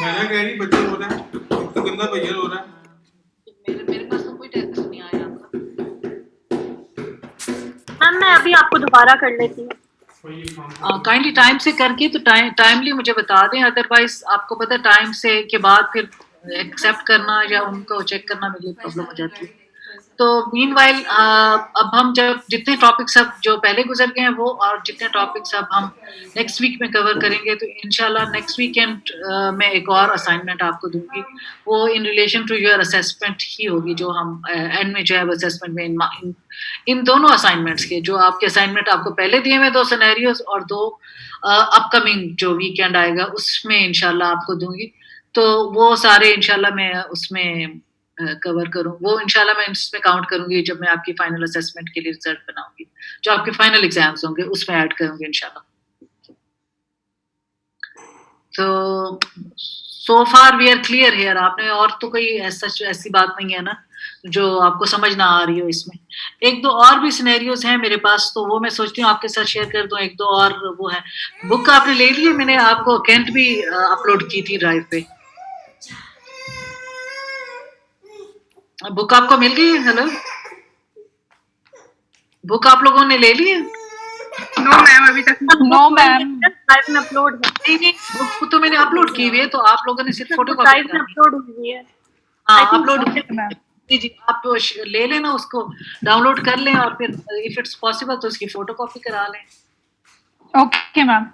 मैंने कह रही बच्चे हो रहा है, तो गंदा भैया हो रहा है। मेरे पास तो कोई टेक्स्ट नहीं आया आपका। मैम मैं अभी आपको दोबारा कर लेती हूँ। काइंडली टाइम से करके तो टाइमली मुझे बता दें, अदरवाइज आपको पता है टाइम से के बाद फिर एक्सेप्ट करना या उनको चेक करना मेरे लिए प्रॉब्लम हो जाती है। तो मीनवाइल अब हम जब जितने टॉपिक्स अब जो पहले गुजर गए हैं वो और जितने टॉपिक्स अब हम नेक्स्ट वीक में कवर करेंगे, तो इंशाल्लाह नेक्स्ट वीकेंड में एक और असाइनमेंट आपको दूंगी। वो in relation to your assessment ही होगी, जो हम एंड में जो है असेसमेंट में इन दोनों असाइनमेंट्स के, जो आपके असाइनमेंट आपको पहले दिए हुए 2 सिनेरियोज और 2 अपकमिंग जो वीकेंड आएगा उसमें इंशाल्लाह आपको दूंगी। तो वो सारे इंशाल्लाह मैं उसमें कवर करूँ, वो इंशाल्लाह मैं इसमें काउंट करूंगी जब मैं आपकी फाइनल असेसमेंट के लिए रिजल्ट बनाऊंगी, जो आपके फाइनल एग्जाम्स होंगे उसमें ऐड करूंगी इंशाल्लाह। तो so far we are clear here. आपने और तो कोई ऐसी बात नहीं है ना जो आपको समझ ना आ रही हो इसमें? एक दो और भी सिनेरियोज हैं मेरे पास, तो वो मैं सोचती हूँ आपके साथ शेयर कर दूं। एक दो और वो है। बुक आपने ले ली है? मैंने आपको कैंट भी अपलोड की थी ड्राइव पे। बुक आपको मिल गई है? हेलो, बुक आप लोगों ने ले ली है? नो मैम, अभी तक नो मैम, ड्राइव में अपलोड है। नहीं, बुक तो मैंने अपलोड की हुई है, तो आप लोगों ने सिर्फ फोटो ड्राइव में अपलोड हुई है। हाँ, अपलोड जी, आप ले लेना उसको, डाउनलोड कर लें और फिर इफ इट्स पॉसिबल तो उसकी फोटो कॉपी करा लें। Okay ma'am.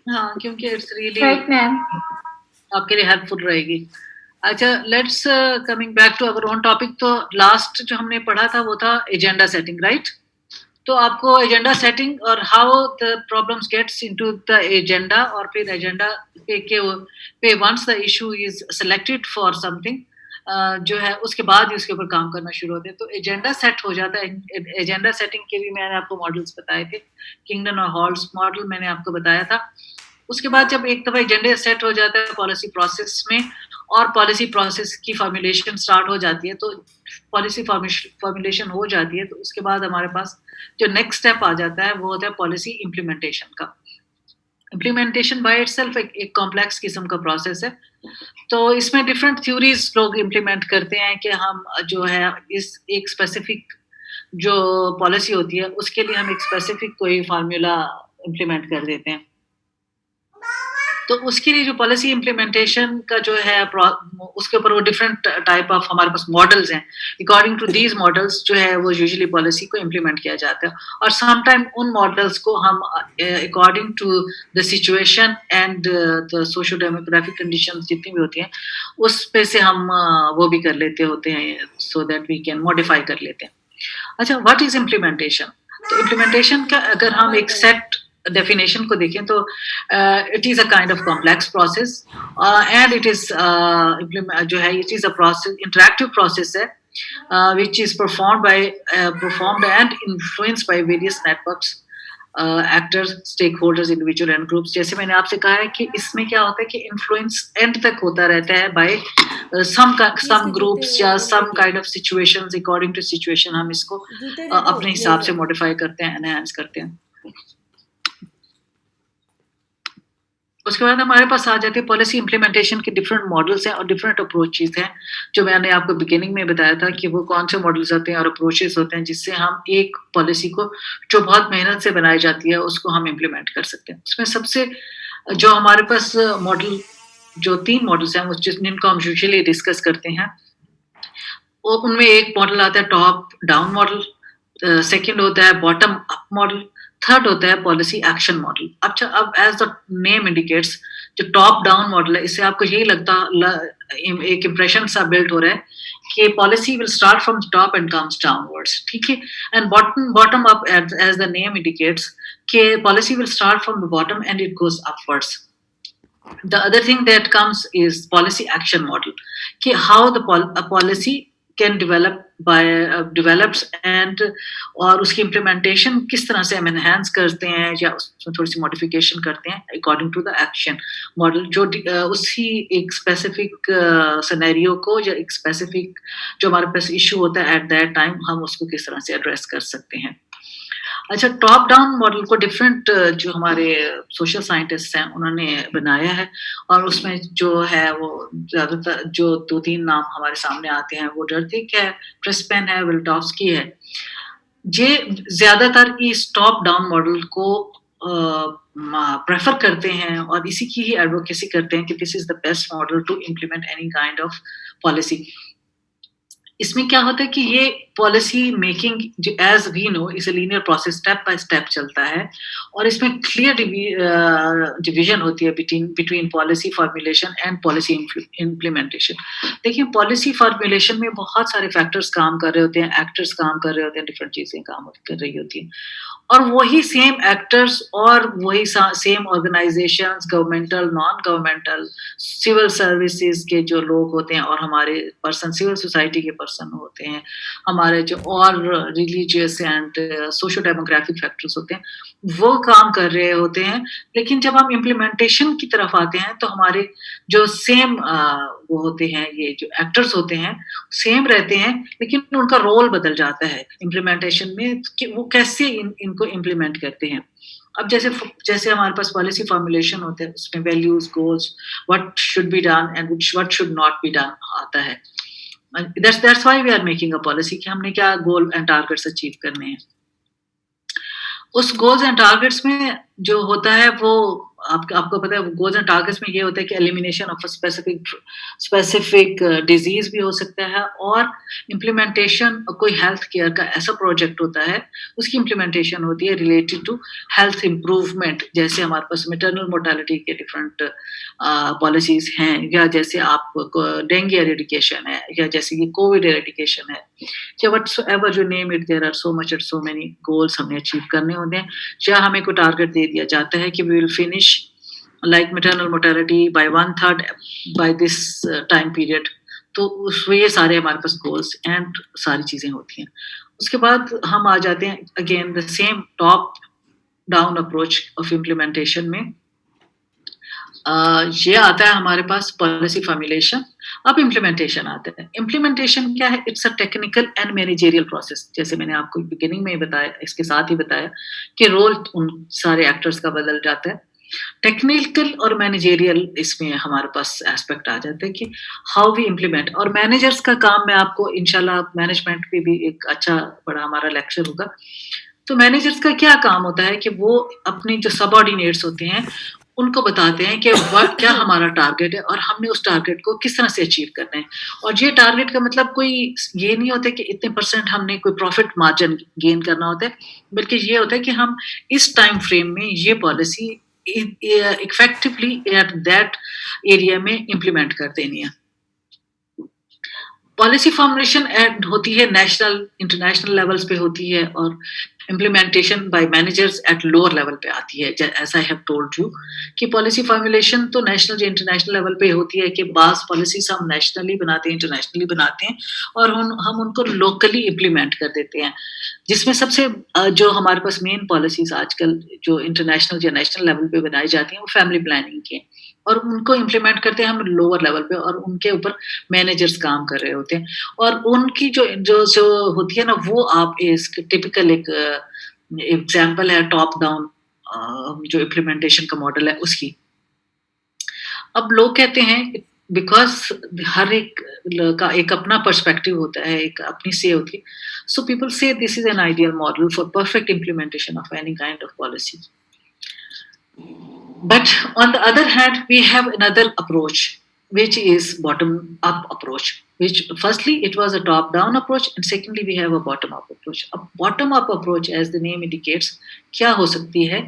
हाँ, क्योंकि इट्स रियली आपके लिए हेल्पफुल रहेगी। अच्छा, let's coming back to our own topic. तो लास्ट जो हमने पढ़ा था वो था एजेंडा सेटिंग, राइट? तो आपको एजेंडा सेटिंग और how the problems gets into the agenda, और फिर एजेंडा पे once the issue is selected for something जो है उसके बाद ही उसके ऊपर काम करना शुरू होते हैं। तो एजेंडा सेट हो जाता है। एजेंडा सेटिंग के भी मैंने आपको मॉडल्स बताए थे, किंगडन और हॉल्स मॉडल मैंने आपको बताया था। उसके बाद जब एक दफा एजेंडा सेट हो जाता है पॉलिसी प्रोसेस में और पॉलिसी प्रोसेस की फॉर्मुलेशन स्टार्ट हो जाती है, तो पॉलिसी फॉर्मुलेशन हो जाती है, तो उसके बाद हमारे पास जो नेक्स्ट स्टेप आ जाता है वो होता है पॉलिसी इम्प्लीमेंटेशन का। इम्प्लीमेंटेशन बाय इटसेल्फ एक कॉम्प्लेक्स किस्म का प्रोसेस है। तो इसमें डिफरेंट थ्योरीज लोग इम्प्लीमेंट करते हैं कि हम जो है इस एक स्पेसिफिक जो पॉलिसी होती है उसके लिए हम एक स्पेसिफिक कोई फार्मूला इम्प्लीमेंट कर देते हैं। तो उसके लिए जो पॉलिसी इम्प्लीमेंटेशन का जो है उसके ऊपर वो डिफरेंट टाइप ऑफ हमारे पास मॉडल्स हैं। अकॉर्डिंग टू दीज मॉडल्स जो है वो यूजुअली पॉलिसी को इम्प्लीमेंट किया जाता है, और सम टाइम उन मॉडल्स को हम according to the situation and the socio demographic conditions जितनी भी होती हैं उस पे से हम वो भी कर लेते होते हैं, so that we can modify कर लेते हैं। अच्छा, व्हाट इज इम्प्लीमेंटेशन? तो इम्प्लीमेंटेशन का अगर हम एक सेट डेफिनेशन को देखें तो it is a kind of complex process and it is जो है it is a process, interactive process है which is performed and influenced by various networks, actors, stake holders, individual and groups. जैसे मैंने आपसे कहा है कि इसमें क्या होता है कि इन्फ्लुएंस एंड तक होता रहता है बाय सम ग्रुप्स या some kind of situations. According to situation हम इसको अपने हिसाब से मॉडिफाई करते हैं, एनहांस करते हैं। उसके बाद हमारे पास आ जाती है पॉलिसी इम्प्लीमेंटेशन के डिफरेंट मॉडल्स हैं और डिफरेंट अप्रोचेस हैं, जो मैंने आपको बिगिनिंग में बताया था कि वो कौन से मॉडल्स होते हैं और अप्रोचेस होते हैं जिससे हम एक पॉलिसी को जो बहुत मेहनत से बनाई जाती है उसको हम इम्प्लीमेंट कर सकते हैं। उसमें सबसे जो हमारे पास मॉडल जो 3 मॉडल्स हैं जिनको हम यूजुअली डिस्कस करते हैं, वो उनमें एक मॉडल आता है टॉप डाउन मॉडल, सेकेंड होता है बॉटम अप मॉडल, थर्ड होता है पॉलिसी एक्शन मॉडल। अच्छा, अब एज द नेम इंडिकेट्स जो टॉप डाउन मॉडल है इससे आपको यही लगता एक इंप्रेशन सा बिल्ड हो रहा है कि policy will start from top and comes downwards, ठीक है। And bottom up as the name indicates कि policy will start from the bottom and it goes upwards. The other thing that comes is policy action model, कि how the policy can develops and और उसकी implementation किस तरह से हम enhance करते हैं या उसमें थोड़ी सी modification करते हैं according to the action model, जो उसी एक specific scenario को या एक specific जो हमारे पास issue होता है at that time हम उसको किस तरह से address कर सकते हैं। अच्छा, टॉप डाउन मॉडल को डिफरेंट जो हमारे सोशल साइंटिस्ट हैं उन्होंने बनाया है, और उसमें जो है वो ज़्यादातर जो 2-3 नाम हमारे सामने आते हैं वो डर्थिक है, प्रेस्पेन है, विल्टोव्स्की है। ये ज़्यादातर इस टॉप डाउन मॉडल को प्रेफर करते हैं और इसी की ही एडवोकेसी करते हैं कि this is the best model to implement any kind of policy. इसमें क्या होता है कि ये पॉलिसी मेकिंग जो as we know is a linear process, step by step चलता है, और इसमें क्लियर डिवीजन होती है between policy formulation and policy implementation. देखिए, पॉलिसी फॉर्मुलेशन में बहुत सारे फैक्टर्स काम कर रहे होते हैं, एक्टर्स काम कर रहे होते हैं, डिफरेंट चीजें काम कर रही होती हैं, और वही सेम एक्टर्स और वही same organisations, governmental, non governmental, civil services के जो लोग होते हैं, और हमारे पर्सन, सिविल सोसाइटी के पर्सन होते हैं, हमारे जो और religious and socio demographic factors होते हैं, वो काम कर रहे होते हैं। लेकिन जब हम इम्प्लीमेंटेशन की तरफ आते हैं तो हमारे जो सेम वो होते हैं, ये जो एक्टर्स होते हैं सेम रहते हैं, लेकिन उनका रोल बदल जाता है इम्प्लीमेंटेशन में कि वो कैसे इनको इम्प्लीमेंट करते हैं। अब जैसे हमारे पास पॉलिसी फॉर्मुलेशन होता है, उसमें values, goals, what should be done and what should not be done आता है। That's why we are making a policy कि हमने क्या गोल एंड टारगेट्स अचीव करने हैं। उस गोल्स एंड टारगेट्स में जो होता है वो आपको पता है, गोल्स एंड टारगेट्स में ये होता है कि एलिमिनेशन ऑफ स्पेसिफिक डिजीज भी हो सकता है, और इम्प्लीमेंटेशन कोई हेल्थ केयर का ऐसा प्रोजेक्ट होता है, उसकी इम्प्लीमेंटेशन होती है रिलेटेड टू हेल्थ इम्प्रूवमेंट। जैसे हमारे पास मैटरनल मोर्टेलिटी के डिफरेंट पॉलिसीज हैं, या जैसे आप डेंगू एरेडिकेशन है, या जैसे ये कोविड एरेडिकेशन है, या whatsoever you name it, there are so much and so many goals हमने अचीव करने होते हैं। या हमें कोई टारगेट दे दिया जाता है कि we will finish like maternal mortality by 1/3 by this time period, तो उसमें ये सारे हमारे पास गोल्स एंड सारी चीजें होती हैं। उसके बाद हम आ जाते हैं again the same top down approach of implementation में। ये आता है हमारे पास पॉलिसी फॉर्मुलेशन। अब इम्प्लीमेंटेशन आता है। इम्प्लीमेंटेशन क्या है? It's a technical and managerial process. जैसे मैंने आपको बिगिनिंग में ही बताया, इसके साथ ही बताया कि रोल उन सारे एक्टर्स का बदल जाता है। टेक्निकल और मैनेजरियल इसमें हमारे पास एस्पेक्ट आ जाता है कि हाउ वी इम्प्लीमेंट। और मैनेजर्स का काम मैं आपको इंशाल्लाह मैनेजमेंट पे भी एक अच्छा बड़ा हमारा लेक्चर होगा। तो मैनेजर्स का क्या काम होता है कि वो अपने जो सबऑर्डिनेट्स होते हैं उनको बताते हैं कि क्या हमारा टारगेट है और हमने उस टारगेट को किस तरह से अचीव करना है। और ये टारगेट का मतलब कोई ये नहीं होता कि इतने % हमने कोई प्रॉफिट मार्जिन गेन करना होता है, बल्कि ये होता है कि हम इस टाइम फ्रेम में ये policy effectively at that area में इम्प्लीमेंट कर देनी है। पॉलिसी फॉर्मुलेशन होती है नेशनल इंटरनेशनल लेवल्स पे होती है, और implementation by managers at lower level पे आती है। As I have told you कि पॉलिसी फॉर्मुलेशन तो नेशनल या इंटरनेशनल लेवल पे होती है कि बास पॉलिसीज हम नेशनली बनाते हैं, इंटरनेशनली बनाते हैं, और हम उनको लोकली इम्प्लीमेंट कर देते हैं। जिसमें सबसे जो हमारे पास मेन पॉलिसीज आजकल जो इंटरनेशनल या नेशनल लेवल पे बनाई जाती हैं वो फैमिली प्लानिंग की, और उनको इम्प्लीमेंट करते हैं हम लोअर लेवल पे, और उनके ऊपर मैनेजर्स काम कर रहे होते हैं। और उनकी जो होती है ना, वो आप इस टिपिकल एक एग्जाम्पल है टॉप डाउन जो इम्प्लीमेंटेशन का मॉडल है उसकी। अब लोग कहते हैं बिकॉज हर एक का एक अपना पर्सपेक्टिव होता है, एक अपनी से होती है, सो पीपल से this is an ideal model for perfect implementation of any kind of policy. But on the other hand, we have another approach, which is bottom-up approach. Which firstly, it was a top-down approach, and secondly, we have a bottom-up approach. A bottom-up approach, as the name indicates, क्या हो सकती है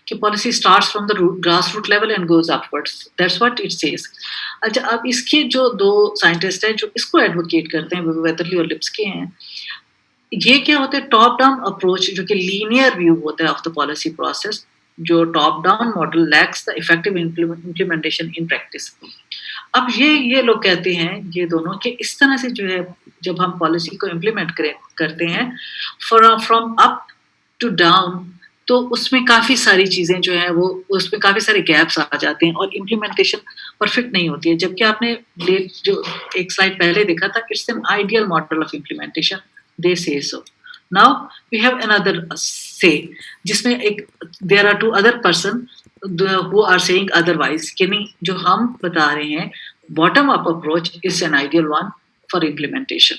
कि policy starts from the grassroots level and goes upwards. That's what it says. अच्छा, अब इसके जो दो साइंटिस्ट हैं जो इसको एडवोकेट करते हैं, वेदरली और लिप्स्की हैं, ये क्या होता है? टॉप डाउन अप्रोच जो कि लीनियर व्यू होता है ऑफ द पॉलिसी प्रोसेस, जो top down model lakhs the effective implementation in practice. अब ये लोग कहते हैं, ये दोनों, कि इस तरह से जो है जब हम पॉलिसी को इम्प्लीमेंट करते हैं फ्रॉम अप टू डाउन, तो उसमें काफ़ी सारी चीज़ें जो है वो उसमें काफ़ी सारे गैप्स आ जाते हैं और इम्प्लीमेंटेशन परफेक्ट नहीं होती है। जबकि आपने जो एक स्लाइड पहले देखा था, it's an ideal model of implementation, they say so. Now we have another say, जिसमें एक there are 2 other person who are saying otherwise, कि नहीं जो हम बता रहे हैं bottom up approach is an ideal one for implementation.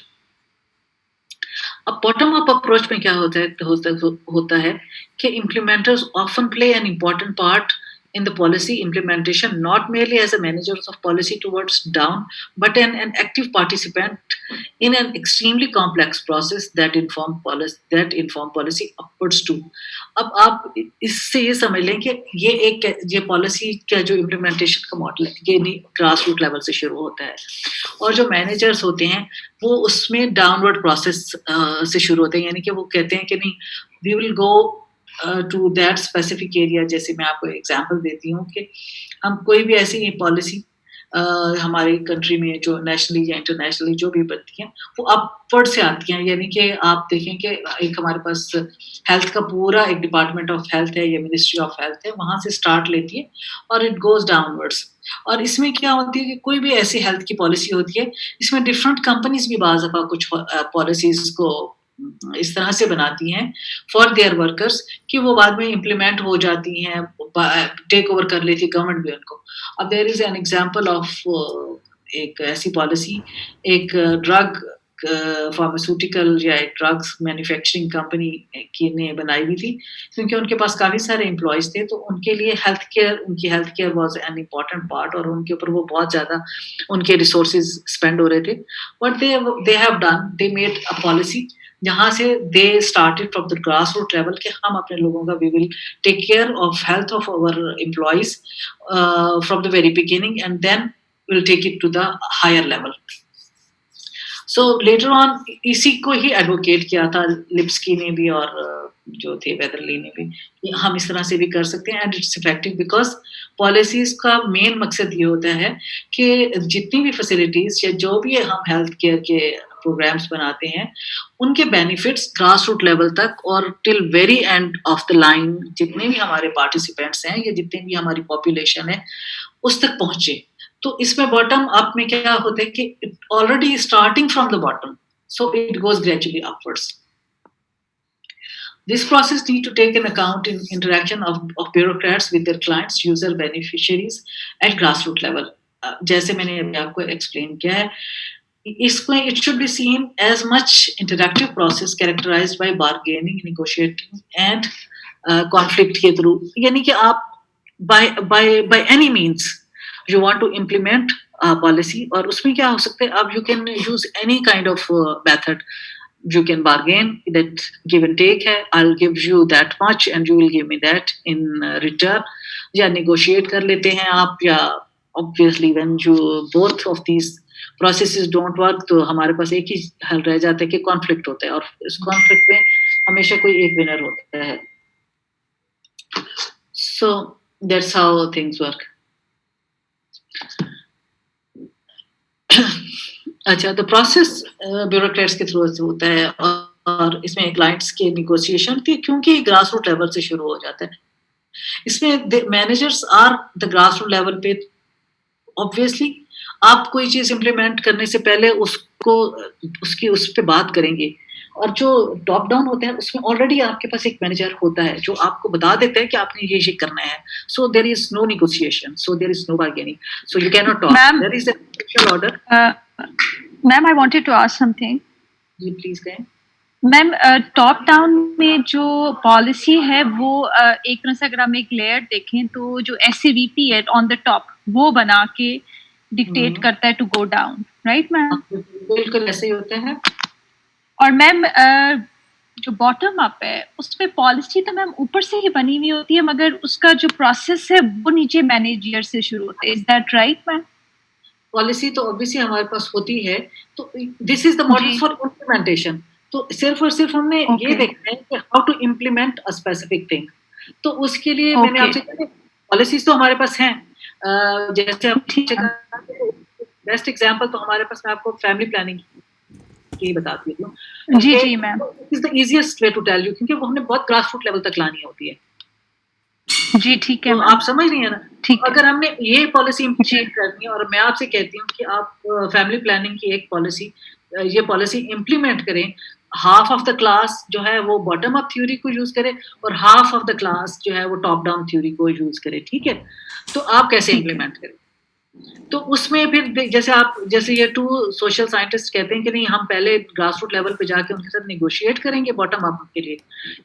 अब बॉटम अप अप्रोच में क्या होता है कि implementers often play an important part in the policy implementation, not merely as a manager of policy towards down, but an active participant in an extremely complex process that inform policy upwards to। अब आप इससे ये समझ लें कि ये policy का जो इम्प्लीमेंटेशन का मॉडल है ये नहीं ग्रास रूट लेवल से शुरू होता है, और जो मैनेजर्स होते हैं वो उसमें डाउनवर्ड प्रोसेस से शुरू होते हैं, यानी कि वो कहते हैं कि नहीं we will go to that specific area. जैसे मैं आपको एग्जांपल देती हूँ कि हम कोई भी ऐसी पॉलिसी हमारी कंट्री में जो नेशनली या इंटरनेशनली जो भी बनती हैं वो अपवर्ड से आती हैं, यानी कि आप देखें कि एक हमारे पास हेल्थ का पूरा एक डिपार्टमेंट ऑफ हेल्थ है या मिनिस्ट्री ऑफ हेल्थ है, वहाँ से स्टार्ट लेती है और इट गोज डाउनवर्ड्स। और इसमें क्या होती है कि कोई भी ऐसी हेल्थ की पॉलिसी होती है इसमें डिफरेंट कंपनीज भी बाज़ दफ़ा कुछ पॉलिसीज को इस तरह से बनाती हैं फॉर देयर वर्कर्स कि वो बाद में इम्प्लीमेंट हो जाती हैं, टेक ओवर कर लेती है गवर्नमेंट भी उनको। अब there is an example of एक ऐसी पॉलिसी एक ड्रग फार्मास्यूटिकल या एक ड्रग्स मैन्युफैक्चरिंग कंपनी की ने बनाई हुई थी, क्योंकि उनके पास काफ़ी सारे एम्प्लॉयज़ थे, तो उनके लिए उनकी health care was an important part और उनके ऊपर वो बहुत ज़्यादा उनके रिसोर्सेज स्पेंड हो रहे थे। But they have done, they made a policy जहाँ से they started from the grass root level कि हम अपने लोगों का we will take care of health of our employees from the very beginning and then will take it to the higher level. So later on इसी को ही advocate किया था लिप्स्की ने भी और जो थे वेदरली ने भी, हम इस तरह से भी कर सकते हैं and it's effective because policies का मेन मकसद ये होता है कि जितनी भी फैसिलिटीज या जो भी हम हेल्थ केयर के प्रोग्राम्स बनाते हैं उनके बेनिफिट्स ग्रास रूट लेवल तक और till very end of the line जितने भी हमारे पार्टिसिपेंट्स हैं या जितनी भी हमारी पॉपुलेशन है उस तक पहुंचे। तो इसमें बॉटम अप में क्या होता है कि already starting from the bottom so it goes gradually upwards. This process need to take an account in interaction of bureaucrats with their clients, user beneficiaries at grassroots level. जैसे मैंने अभी आपको explain किया है, इसको it should be seen as much interactive process characterized by bargaining, negotiating and conflict के through, यानी कि आप by any means you want to implement a policy और उसमें क्या हो सकता है, अब you can use any kind of method. You can bargain, that give and take है, I'll give you that much and you will give me that in return, या negotiate कर लेते हैं आप, या obviously when you both of these processes don't work तो हमारे पास एक ही हल रह जाता है कि conflict होता है और इस conflict में हमेशा कोई एक winner होता है। So that's how things work. अच्छा, तो प्रोसेस ब्यूरोक्रेट्स के थ्रू होता है और इसमें क्लाइंट्स के निगोशिएशन की क्योंकि ग्रास रूट लेवल से शुरू हो जाता है। इसमें managers are the grass root level पे। ऑब्वियसली आप कोई चीज इम्प्लीमेंट करने से पहले उसको उस पे बात करेंगे, और जो टॉप डाउन होते हैं उसमें ऑलरेडी आपके पास एक मैनेजर होता है जो आपको बता देता है कि आपने ये करना है। So there is no negotiation, so there is no bargaining, so you can not talk, there is a order. Ma'am, I wanted to ask something. जी प्लीज कहें। मैम, टॉप डाउन में जो पॉलिसी है वो एक तरह से अगर हम एक लेयर देखें तो जो SCVP है ऑन द टॉप वो बना के डिक्टेट करता है to go down, right ma'am? बिल्कुल ऐसे ही होता है। और मैम जो बॉटम अप है उसमें पॉलिसी तो मैम ऊपर से ही बनी हुई होती है मगर उसका जो प्रोसेस है वो नीचे मैनेजर से शुरू होता है, is that right ma'am? Policy तो ऑब्वियसली हमारे पास होती है, तो this is the model for implementation. तो सिर्फ और सिर्फ हमने ये देखना है कि how to implement a specific thing. तो उसके लिए मैंने आपसे कहा पॉलिसीज तो हमारे पास हैं, जैसे बेस्ट एग्जांपल तो हमारे पास, मैं आपको फैमिली प्लानिंग की बताती हूँ। जी जी ma'am, is the easiest way to tell you, क्योंकि वो हमने बहुत ग्रास रूट लेवल तक लानी होती है। जी ठीक है, तो आप समझ रही है ना? ठीक है। अगर हमने ये पॉलिसी इम्प्लीमेंट करनी है और मैं आपसे कहती हूँ कि आप फैमिली प्लानिंग की एक पॉलिसी, ये पॉलिसी इम्प्लीमेंट करें, हाफ ऑफ द क्लास जो है वो बॉटम अप थ्योरी को यूज करे और हाफ ऑफ द क्लास जो है वो टॉप डाउन थ्योरी को यूज करे, ठीक है? तो आप कैसे इम्प्लीमेंट करें? तो उसमें फिर जैसे ये टू सोशल साइंटिस्ट कहते हैं कि नहीं, हम पहले ग्रास रूट लेवल पे जाके उनके साथ निगोशिएट करेंगे बॉटम अप के लिए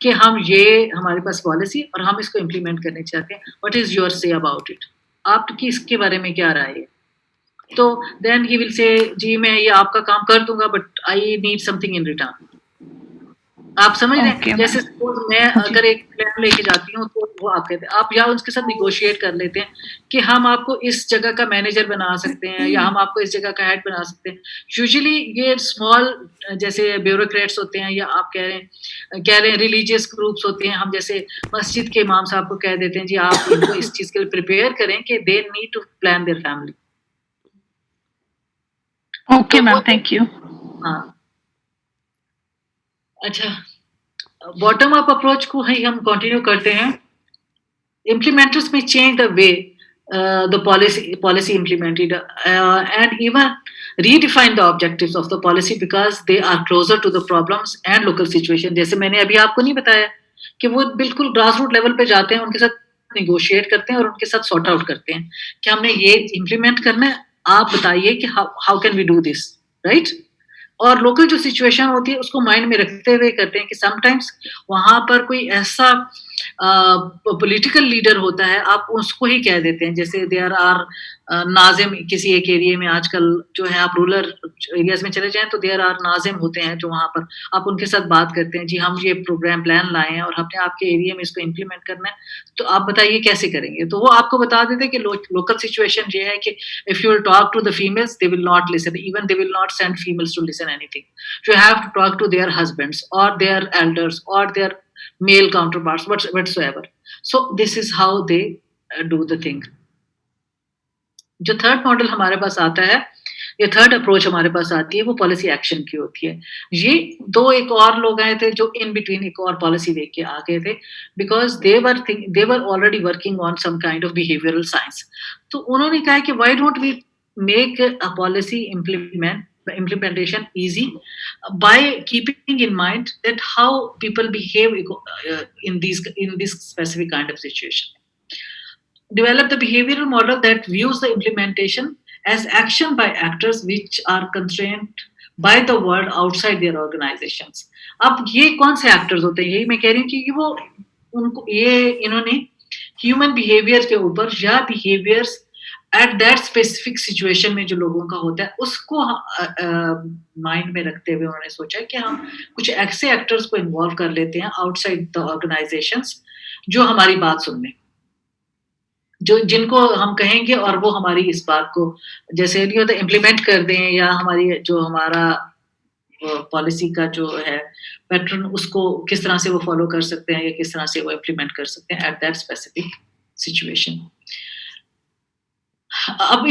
कि हम ये हमारे पास पॉलिसी और हम इसको इम्प्लीमेंट करने चाहते हैं, what is your say about it, आपकी इसके बारे में क्या राय है? तो देन ही विल से जी मैं ये आपका काम कर दूंगा but I need something in return. आप समझ रहे हैं? जैसे सपोज मैं अगर एक प्लान लेके जाती हूँ तो वो आप कहते हैं, आप या उसके साथ निगोशिएट कर लेते हैं कि हम आपको इस जगह का मैनेजर बना सकते हैं या हम आपको इस जगह का हेड बना सकते हैं। यूजुअली ये स्मॉल जैसे ब्यूरोक्रेट्स होते हैं या आप कह रहे हैं रिलीजियस ग्रुप्स होते हैं, हम जैसे मस्जिद के इमाम साहब को कह देते हैं जी आप इनको इस चीज के लिए प्रिपेयर करें कि they need to plan their family. Okay ma'am, thank you. हाँ, अच्छा, बॉटम अप अप्रोच को ही हम कंटिन्यू करते हैं। इम्प्लीमेंटर्स में change the way the policy implemented and even redefine the objectives of the policy because they are closer to the problems and local situation। जैसे मैंने अभी आपको नहीं बताया कि वो बिल्कुल ग्रास रूट लेवल पे जाते हैं, उनके साथ निगोशिएट करते हैं और उनके साथ सॉर्ट आउट करते हैं कि हमने ये इम्प्लीमेंट करना है, आप बताइए कि how can we do this, right? और लोकल जो सिचुएशन होती है उसको माइंड में रखते हुए करते हैं कि समटाइम्स वहां पर कोई ऐसा पॉलिटिकल लीडर होता है, आप उसको ही कह देते हैं। जैसे देयर आर नाजिम किसी एक एरिया में, आजकल जो है आप रूरल एरियाज में चले जाएं तो देयर आर नाजिम होते हैं जो वहां पर आप उनके साथ बात करते हैं, जी हम ये प्रोग्राम प्लान लाए हैं और हमने आपके एरिया में इसको इम्प्लीमेंट करना है, तो आप बताइए कैसे करेंगे? तो वो आपको बता देते हैं कि लोकल सिचुएशन ये है कि if you will talk to the females they will not listen, even they will not send females to listen anything. You have to talk to their husbands और देयर एल्डर्स और their male counterparts whatsoever। So this is how they do the thing। जो third model हमारे पास आता है, ये third approach हमारे पास आती है, वो पॉलिसी एक्शन की होती है। ये दो एक और लोग आए थे जो इन बिटवीन एक और पॉलिसी लेके आ गए थे because they were already working on some kind of behavioural science. तो उन्होंने कहा कि why don't we make a policy implementation easy by keeping in mind that how people behave in this specific kind of situation। Develop the behavioral model that views the implementation as action by actors which are constrained by the world outside their organizations। अब ये कौन से actors होते हैं? यही मैं कह रही हूँ कि वो उनको इन्होंने ह्यूमन बिहेवियर के ऊपर या behaviours eight that specific situation में जो लोगों का होता है उसको माइंड में रखते हुए उन्होंने सोचा कि हम कुछ ऐसे एक्टर्स को इन्वॉल्व कर लेते हैं आउटसाइड द ऑर्गेनाइजेशंस जो हमारी बात सुनने, जो जिनको हम कहेंगे और वो हमारी इस बात को जैसे नहीं होता इम्प्लीमेंट कर दें या हमारी जो हमारा पॉलिसी का जो है पैटर्न उसको किस तरह से वो फॉलो कर सकते हैं या किस तरह से वो इम्प्लीमेंट कर सकते हैं एट दैट स्पेसिफिक सिचुएशन। अब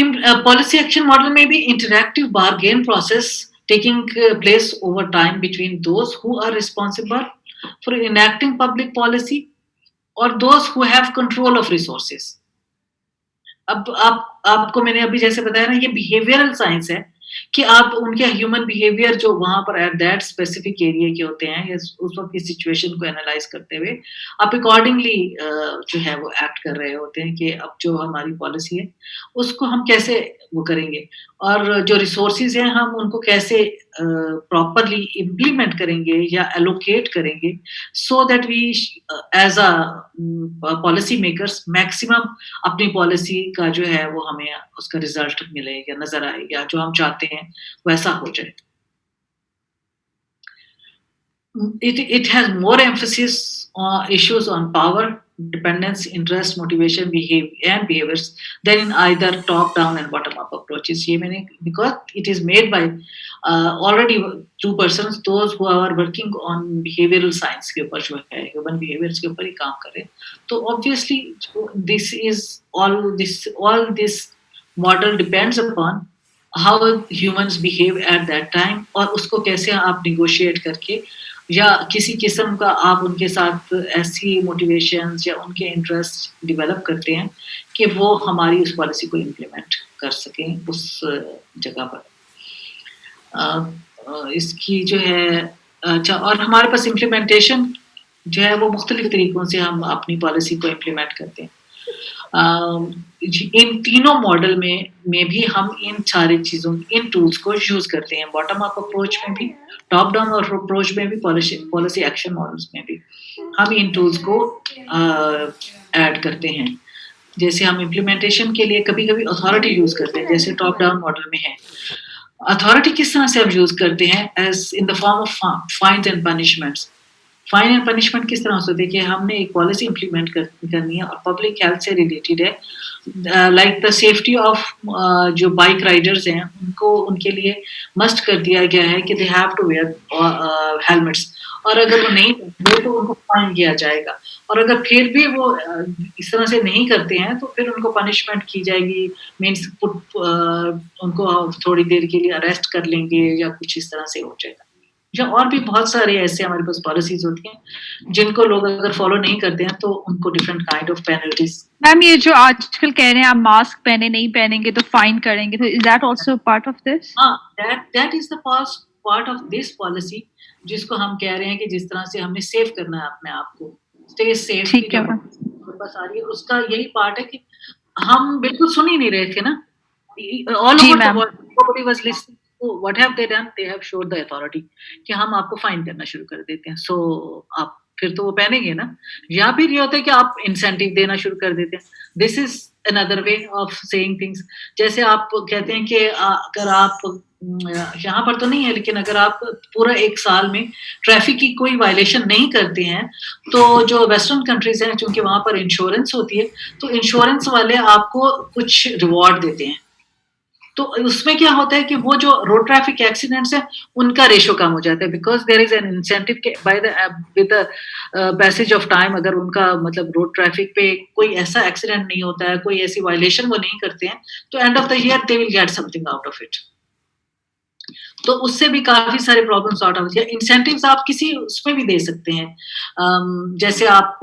पॉलिसी एक्शन मॉडल में भी interactive bargain process taking place over time between those who are responsible for enacting public policy और those who have control of resources. अब आपको मैंने अभी जैसे बताया ना, ये बिहेवियरल साइंस है कि आप उनके ह्यूमन बिहेवियर जो वहां पर एट दैट स्पेसिफिक एरिया के होते हैं या उस वक्त की सिचुएशन को एनालाइज करते हुए आप अकॉर्डिंगली जो है वो एक्ट कर रहे होते हैं कि अब जो हमारी पॉलिसी है उसको हम कैसे वो करेंगे और जो रिसोर्सेज हैं हम उनको कैसे प्रॉपरली इम्प्लीमेंट करेंगे या एलोकेट करेंगे so that we as a policy makers maximum अपनी पॉलिसी का जो है वो हमें उसका रिजल्ट मिले या नजर आए या जो हम चाहते हैं वैसा हो जाए। It has more emphasis on issues on power, dependence, interest, motivation, behaviors than in either top-down and bottom-up approaches। ये मैंने because it is made by already two persons, those who are working on behavioral science के ऊपर जो है human behaviors के ऊपर ही काम कर रहे हैं, तो obviously this is all this model depends upon how humans behave at that time और उसको कैसे आप negotiate करके या किसी किस्म का आप उनके साथ ऐसी मोटिवेशंस या उनके इंटरेस्ट डेवलप करते हैं कि वो हमारी उस पॉलिसी को इम्प्लीमेंट कर सकें उस जगह पर। इसकी जो है अच्छा, और हमारे पास इम्प्लीमेंटेशन जो है वो मुख्तलिफ तरीकों से हम अपनी पॉलिसी को इम्प्लीमेंट करते हैं। इन तीनों मॉडल में भी हम इन सारी चीज़ों इन टूल्स को यूज़ करते हैं, बॉटम अप अप्रोच में भी, टॉप डाउन अप्रोच में भी, पॉलिसी एक्शन मॉडल्स में भी हम इन टूल्स को ऐड करते हैं। जैसे हम इम्प्लीमेंटेशन के लिए कभी-कभी अथॉरिटी यूज़ करते हैं, जैसे टॉप डाउन मॉडल में है। अथॉरिटी किस तरह से हम यूज़ करते हैं? As in the form of fines and punishments. Fine and punishment किस तरह से होती है कि हमने एक पॉलिसी इम्प्लीमेंट करनी है और पब्लिक हेल्थ से रिलेटेड है, लाइक द सेफ्टी ऑफ जो बाइक राइडर्स हैं उनको उनके लिए मस्ट कर दिया गया है कि they have to wear helmets, और अगर वो नहीं करते तो उनको फाइन किया जाएगा, और अगर फिर भी वो इस तरह से नहीं करते हैं तो फिर उनको पनिशमेंट की जाएगी, मीन्स उनको थोड़ी देर के लिए अरेस्ट कर लेंगे या कुछ इस तरह से हो जाएगा। या और भी बहुत सारे ऐसे हमारे पास पॉलिसीज होती हैं जिनको लोग अगर फॉलो नहीं करते हैं तो उनको different kind of penalties. Ma'am ये जो आजकल कह रहे हैं आप मास्क पहने नहीं पहनेंगे तो फाइन करेंगे, तो is that also part of this? हाँ, that is the part of this policy, जिसको हम कह रहे हैं कि जिस तरह से हमने सेव करना है अपने आप को, स्टे सेफ। ठीक है मैम। बस आ रही है उसका यही पार्ट है कि हम बिल्कुल सुन ही नहीं रहे थे ना, ऑल जी over the ma'am. World nobody was listening. So what have they done? They have showed the authority कि हम आपको फाइन करना शुरू कर देते हैं। So आप फिर तो वो पहनेंगे ना, या फिर ये होता है कि आप इंसेंटिव देना शुरू कर देते हैं। This is another way of saying things. जैसे आप कहते हैं कि अगर आप यहाँ पर तो नहीं है, लेकिन अगर आप पूरा एक साल में ट्रैफिक की कोई वायलेशन नहीं करते हैं तो जो वेस्टर्न कंट्रीज हैं, चूंकि वहां पर इंश्योरेंस होती है, तो इंश्योरेंस वाले आपको कुछ रिवॉर्ड देते हैं। तो उसमें क्या होता है कि वो जो रोड ट्रैफिक एक्सीडेंट्स हैं उनका रेशो कम हो जाता है, because there is an incentive by the with the passage of time. अगर उनका मतलब रोड ट्रैफिक पे कोई ऐसा एक्सीडेंट नहीं होता है, कोई ऐसी वायलेशन वो नहीं करते हैं, तो end of the year they will get something out of it. तो उससे भी काफी सारे प्रॉब्लम सॉर्ट आउट होती है। इंसेंटिव्स आप किसी उसमें भी दे सकते हैं, जैसे आप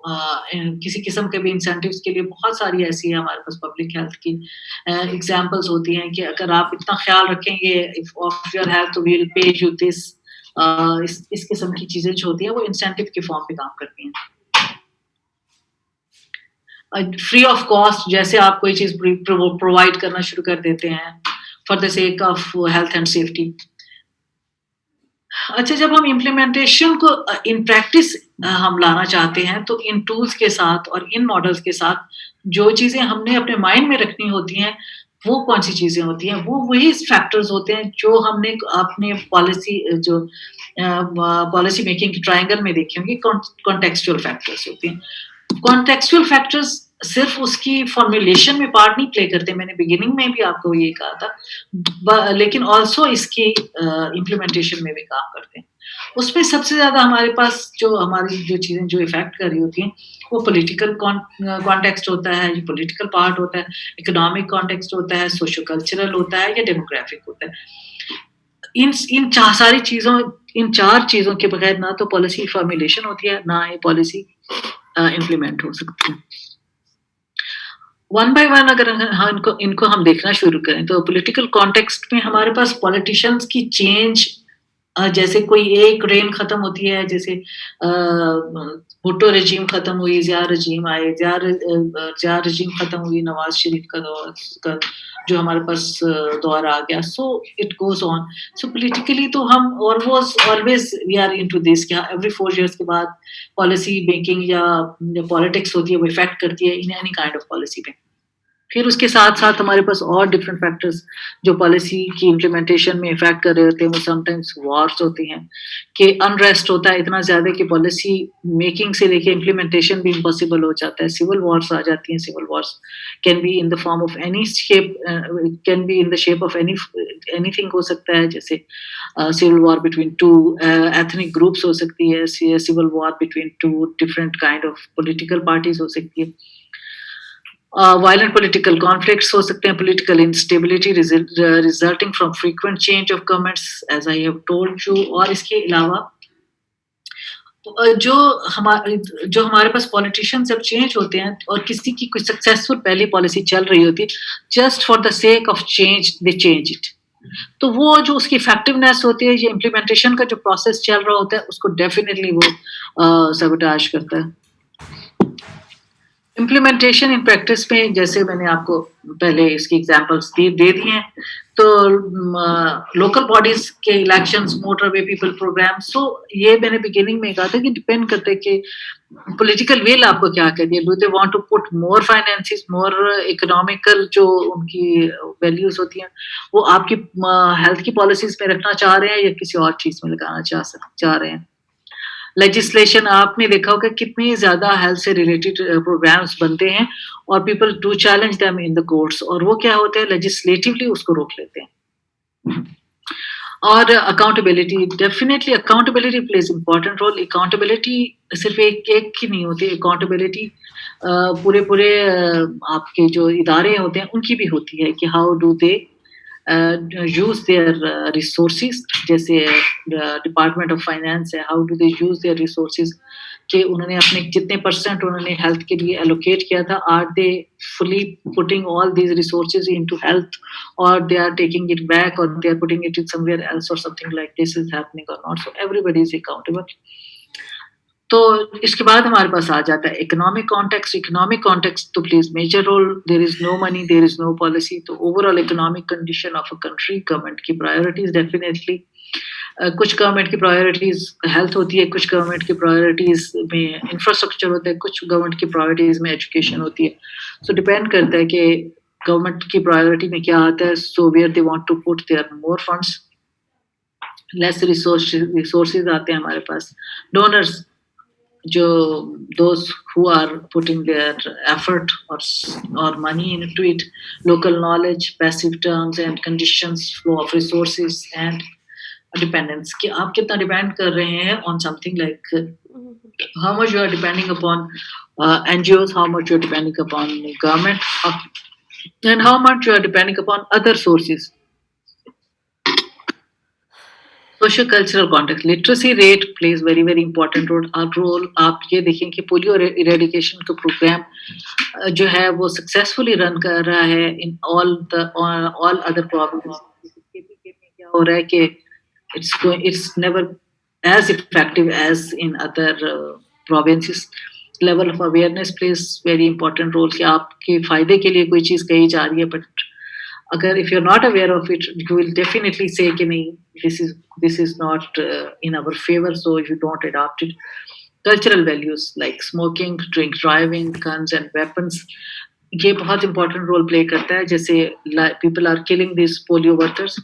किसी किस्म के भी इंसेंटिव्स के लिए बहुत सारी ऐसी है हमारे पास पब्लिक हेल्थ की एग्जांपल्स होती हैं कि अगर आप इतना ख्याल रखेंगे of your health we will pay you this, इस किस्म की चीजें जो होती हैं वो इंसेंटिव के फॉर्म पे काम करती हैं। फ्री ऑफ कॉस्ट, जैसे आप कोई चीज प्रोवाइड करना शुरू कर देते हैं for the sake of health and safety. अच्छा, जब हम इम्प्लीमेंटेशन को इन प्रैक्टिस हम लाना चाहते हैं तो इन टूल्स के साथ और इन मॉडल्स के साथ जो चीजें हमने अपने माइंड में रखनी होती हैं वो कौन सी चीजें होती हैं, वो वही फैक्टर्स होते हैं जो हमने अपने पॉलिसी मेकिंग की ट्रायंगल में देखे होंगे। कॉन्टेक्सचुअल फैक्टर्स होते हैं। कॉन्टेक्सचुअल फैक्टर्स सिर्फ उसकी फॉर्मुलेशन में पार्ट नहीं प्ले करते, मैंने बिगिनिंग में भी आपको ये कहा था, लेकिन ऑल्सो इसकी इम्प्लीमेंटेशन में भी काम करते हैं। उसमें सबसे ज्यादा हमारे पास जो हमारी जो चीजें जो इफेक्ट कर रही होती हैं वो पॉलिटिकल कॉन्टेक्स्ट होता है, ये पॉलिटिकल पार्ट होता है, इकोनॉमिक कॉन्टेक्स्ट होता है, सोशो कल्चरल होता है या डेमोग्राफिक होता है। इन चार चीजों के बगैर ना तो पॉलिसी फॉर्मुलेशन होती है, ना ये पॉलिसी इम्प्लीमेंट हो सकती है। वन बाय वन अगर इनको हम देखना शुरू करें तो पॉलिटिकल कॉन्टेक्स्ट में हमारे पास पॉलिटिशियंस की चेंज, जैसे कोई एक रेन खत्म होती है, जैसे भुट्टो रजीम खत्म हुई, ज़िया रजीम आए, ज़िया रजीम खत्म हुई, नवाज शरीफ का दौर का जो हमारे पास दौर आ गया। So it goes on. So politically तो हम always we are into this कि एवरी 4 years के बाद पॉलिसी मेकिंग या पॉलिटिक्स होती है वो इफेक्ट करती है in any kind of policy पे। फिर उसके साथ साथ हमारे पास और डिफरेंट फैक्टर्स जो पॉलिसी की इम्प्लीमेंटेशन में इफेक्ट कर रहे होते हैं, वो समटाइम्स वॉर्स होती हैं कि अनरेस्ट होता है इतना ज़्यादा कि पॉलिसी मेकिंग से लेके इम्प्लीमेंटेशन भी इम्पॉसिबल हो जाता है। सिविल वॉर्स आ जाती हैं। Civil wars can be in the form of any shape, can be in the shape of anything हो सकता है, जैसे civil war between 2 ethnic groups हो सकती है, civil war between 2 different kind of political parties हो सकती है, violent political conflicts हो सकते हैं, political instability resulting from frequent change of governments as I have told you। और इसके अलावा जो हमारे पास पॉलिटिशियंस जब चेंज होते हैं और किसी की कोई सक्सेसफुल पहली पॉलिसी चल रही होती है, just for the sake of change they change it, तो वो जो उसकी इफेक्टिवनेस होती है, ये इम्प्लीमेंटेशन का जो प्रोसेस चल रहा होता है, उसको डेफिनेटली वो सबटाज करता है। इम्प्लीमेंटेशन इन प्रैक्टिस में जैसे मैंने आपको पहले इसकी एग्जांपल्स दे दी हैं, तो लोकल बॉडीज के इलेक्शंस, मोटरवे पीपल प्रोग्राम, सो ये मैंने बिगिनिंग में कहा था कि डिपेंड करते हैं कि पॉलिटिकल विल आपको क्या कहती है। Do they want to put more finances, more economical जो उनकी वैल्यूज होती हैं वो आपकी हेल्थ की पॉलिसीज में रखना चाह रहे हैं या किसी और चीज में लगाना चाह रहे हैं। लेजिस्लेशन आपने देखा होगा कितनी ज्यादा हेल्थ से रिलेटेड प्रोग्राम्स बनते हैं और people do challenge them in the courts, और वो क्या होता है, लेजिस्लेटिवली उसको रोक लेते हैं। और accountability, definitely accountability plays important role. Accountability सिर्फ एक की नहीं होती, अकाउंटेबिलिटी पूरे आपके जो इदारे होते हैं उनकी भी होती है कि how do they use their resources. जैसे डिपार्टमेंट ऑफ फाइनेंस है, how do they use their resources, कि उन्होंने अपने जितने परसेंट उन्होंने हेल्थ के लिए एलोकेट किया था, are they fully putting all these resources into health, और they are taking it back, और they are putting it in somewhere else, और something like this is happening और not. So everybody is accountable. तो इसके बाद हमारे पास आ जाता है इकोनॉमिक कॉन्टेक्स्ट। इकोनॉमिक कॉन्टेक्स्ट तो plays major role. There is no money, there is no policy. तो overall economic condition of a country, government की प्रायोरिटीज डेफिनेटली, कुछ गवर्नमेंट की प्रायोरिटीज हेल्थ होती है, कुछ गवर्नमेंट की प्रायोरिटीज में इंफ्रास्ट्रक्चर होता है, कुछ गवर्नमेंट की प्रायोरिटीज में एजुकेशन होती है। सो डिपेंड करता है कि गवर्नमेंट की प्रायोरिटी में क्या आता है। So where they want to put their more funds, less resources आते हैं हमारे पास। डोनर्स, जो those who are putting their effort or money into it, local knowledge, passive terms and conditions, flow of resources and dependence, कि आप कितना depend कर रहे हैं on something, like how much you are depending upon NGOs, how much you are depending upon government, and how much you are depending upon other sources. Social cultural context, literacy rate plays very very important role. आप ये देखें कि polio eradication का programme जो है वो successfully run कर रहा है इन ऑल अदर प्रॉब्लम्स। क्या हो रहा है कि it's never as effective as in other provinces. Level of awareness plays very important role, कि आपके फायदे के लिए कोई चीज कही जा रही है, बट अगर if you're not aware of it, you will definitely say कि नहीं, this is not in our favor, so you don't adopt it. Cultural values like smoking, drink driving, guns and weapons, ये बहुत important role play करता है। जैसे people are killing these polio workers,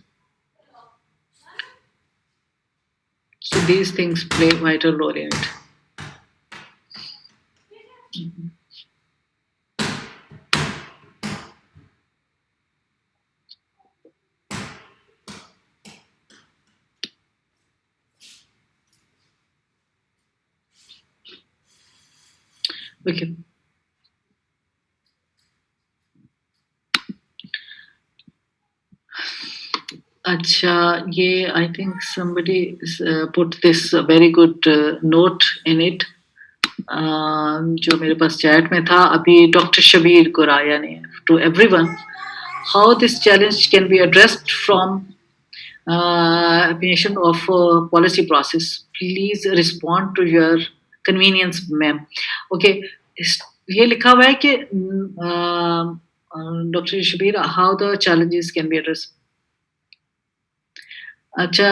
so these things play vital role in it. Okay. अच्छा, ये I think somebody put this very good note in it, जो मेरे पास chat में था अभी, डॉक्टर शबीर कुराया ने, to everyone, how this challenge can be addressed from application of policy process. Please respond to your convenience, ma'am. Okay, ये लिखा हुआ है कि doctor Shabir, how the challenges can be address. अच्छा,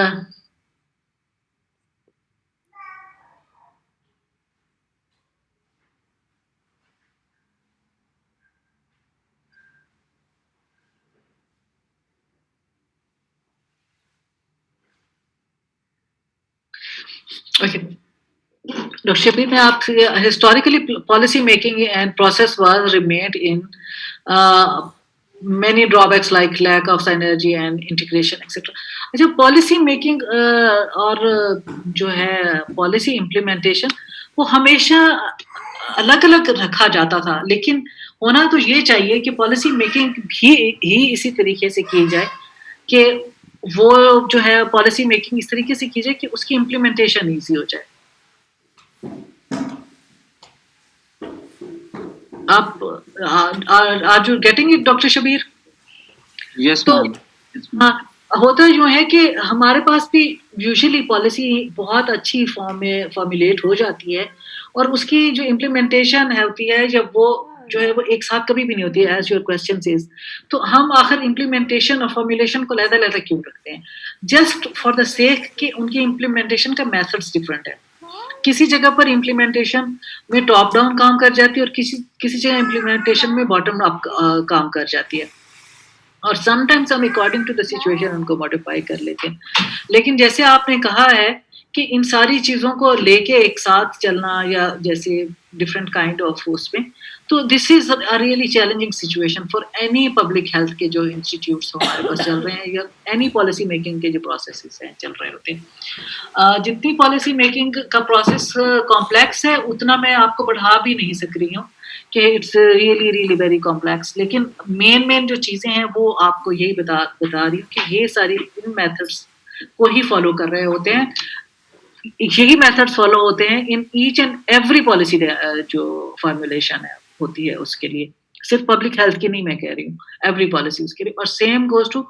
ओके डॉक्टर शबीर, मैं आपसे, historically policy making and process was remained in many drawbacks like lack of synergy and integration etc. अच्छा, policy making और जो है पॉलिसी इम्प्लीमेंटेशन, वो हमेशा अलग अलग रखा जाता था, लेकिन होना तो ये चाहिए कि पॉलिसी मेकिंग भी ही इसी तरीके से की जाए कि वो जो है पॉलिसी मेकिंग इस तरीके से की जाए कि उसकी इम्प्लीमेंटेशन ईजी हो जाए। आप are you getting it doctor Shabir? Yes, तो ma'am. हाँ, होता यूँ है कि हमारे पास भी यूजुअली पॉलिसी बहुत अच्छी फॉर्म में फॉर्मुलेट हो जाती है और उसकी जो इम्प्लीमेंटेशन है होती है जब वो जो है वो एक साथ कभी भी नहीं होती है एज़ योर क्वेश्चन सेज़। तो हम आखिर इम्प्लीमेंटेशन और फॉर्मुलेशन को अलग-अलग क्यों रखते हैं? जस्ट फॉर द सेक कि उनकी इम्प्लीमेंटेशन का मेथड्स डिफरेंट है। किसी जगह पर इम्प्लीमेंटेशन में टॉप डाउन काम कर जाती है और किसी किसी जगह इम्प्लीमेंटेशन में बॉटम अप काम कर जाती है। और समटाइम्स हम अकॉर्डिंग टू द सिचुएशन उनको मॉडिफाई कर लेते हैं। लेकिन जैसे आपने कहा है कि इन सारी चीज़ों को लेके एक साथ चलना या जैसे डिफरेंट काइंड ऑफ उसमें, तो this is a really challenging situation for any public health के जो इंस्टीट्यूट्स हमारे पास चल रहे हैं या एनी पॉलिसी मेकिंग के जो प्रोसेसेस हैं चल रहे होते हैं। जितनी पॉलिसी मेकिंग का प्रोसेस कॉम्प्लेक्स है उतना मैं आपको बढ़ा भी नहीं सक रही हूँ कि it's really really very complex. लेकिन मेन जो चीज़ें हैं वो आपको यही बता रही हूँ कि ये सारी इन मेथड्स को ही फॉलो कर रहे होते हैं। यही मेथड्स फॉलो होते हैं in each and every policy जो फॉर्मुलेशन है होती है उसके लिए। सिर्फ पब्लिक हेल्थ की नहीं मैं कह रही हूँ, एवरी पॉलिसी उसके लिए। और same goes to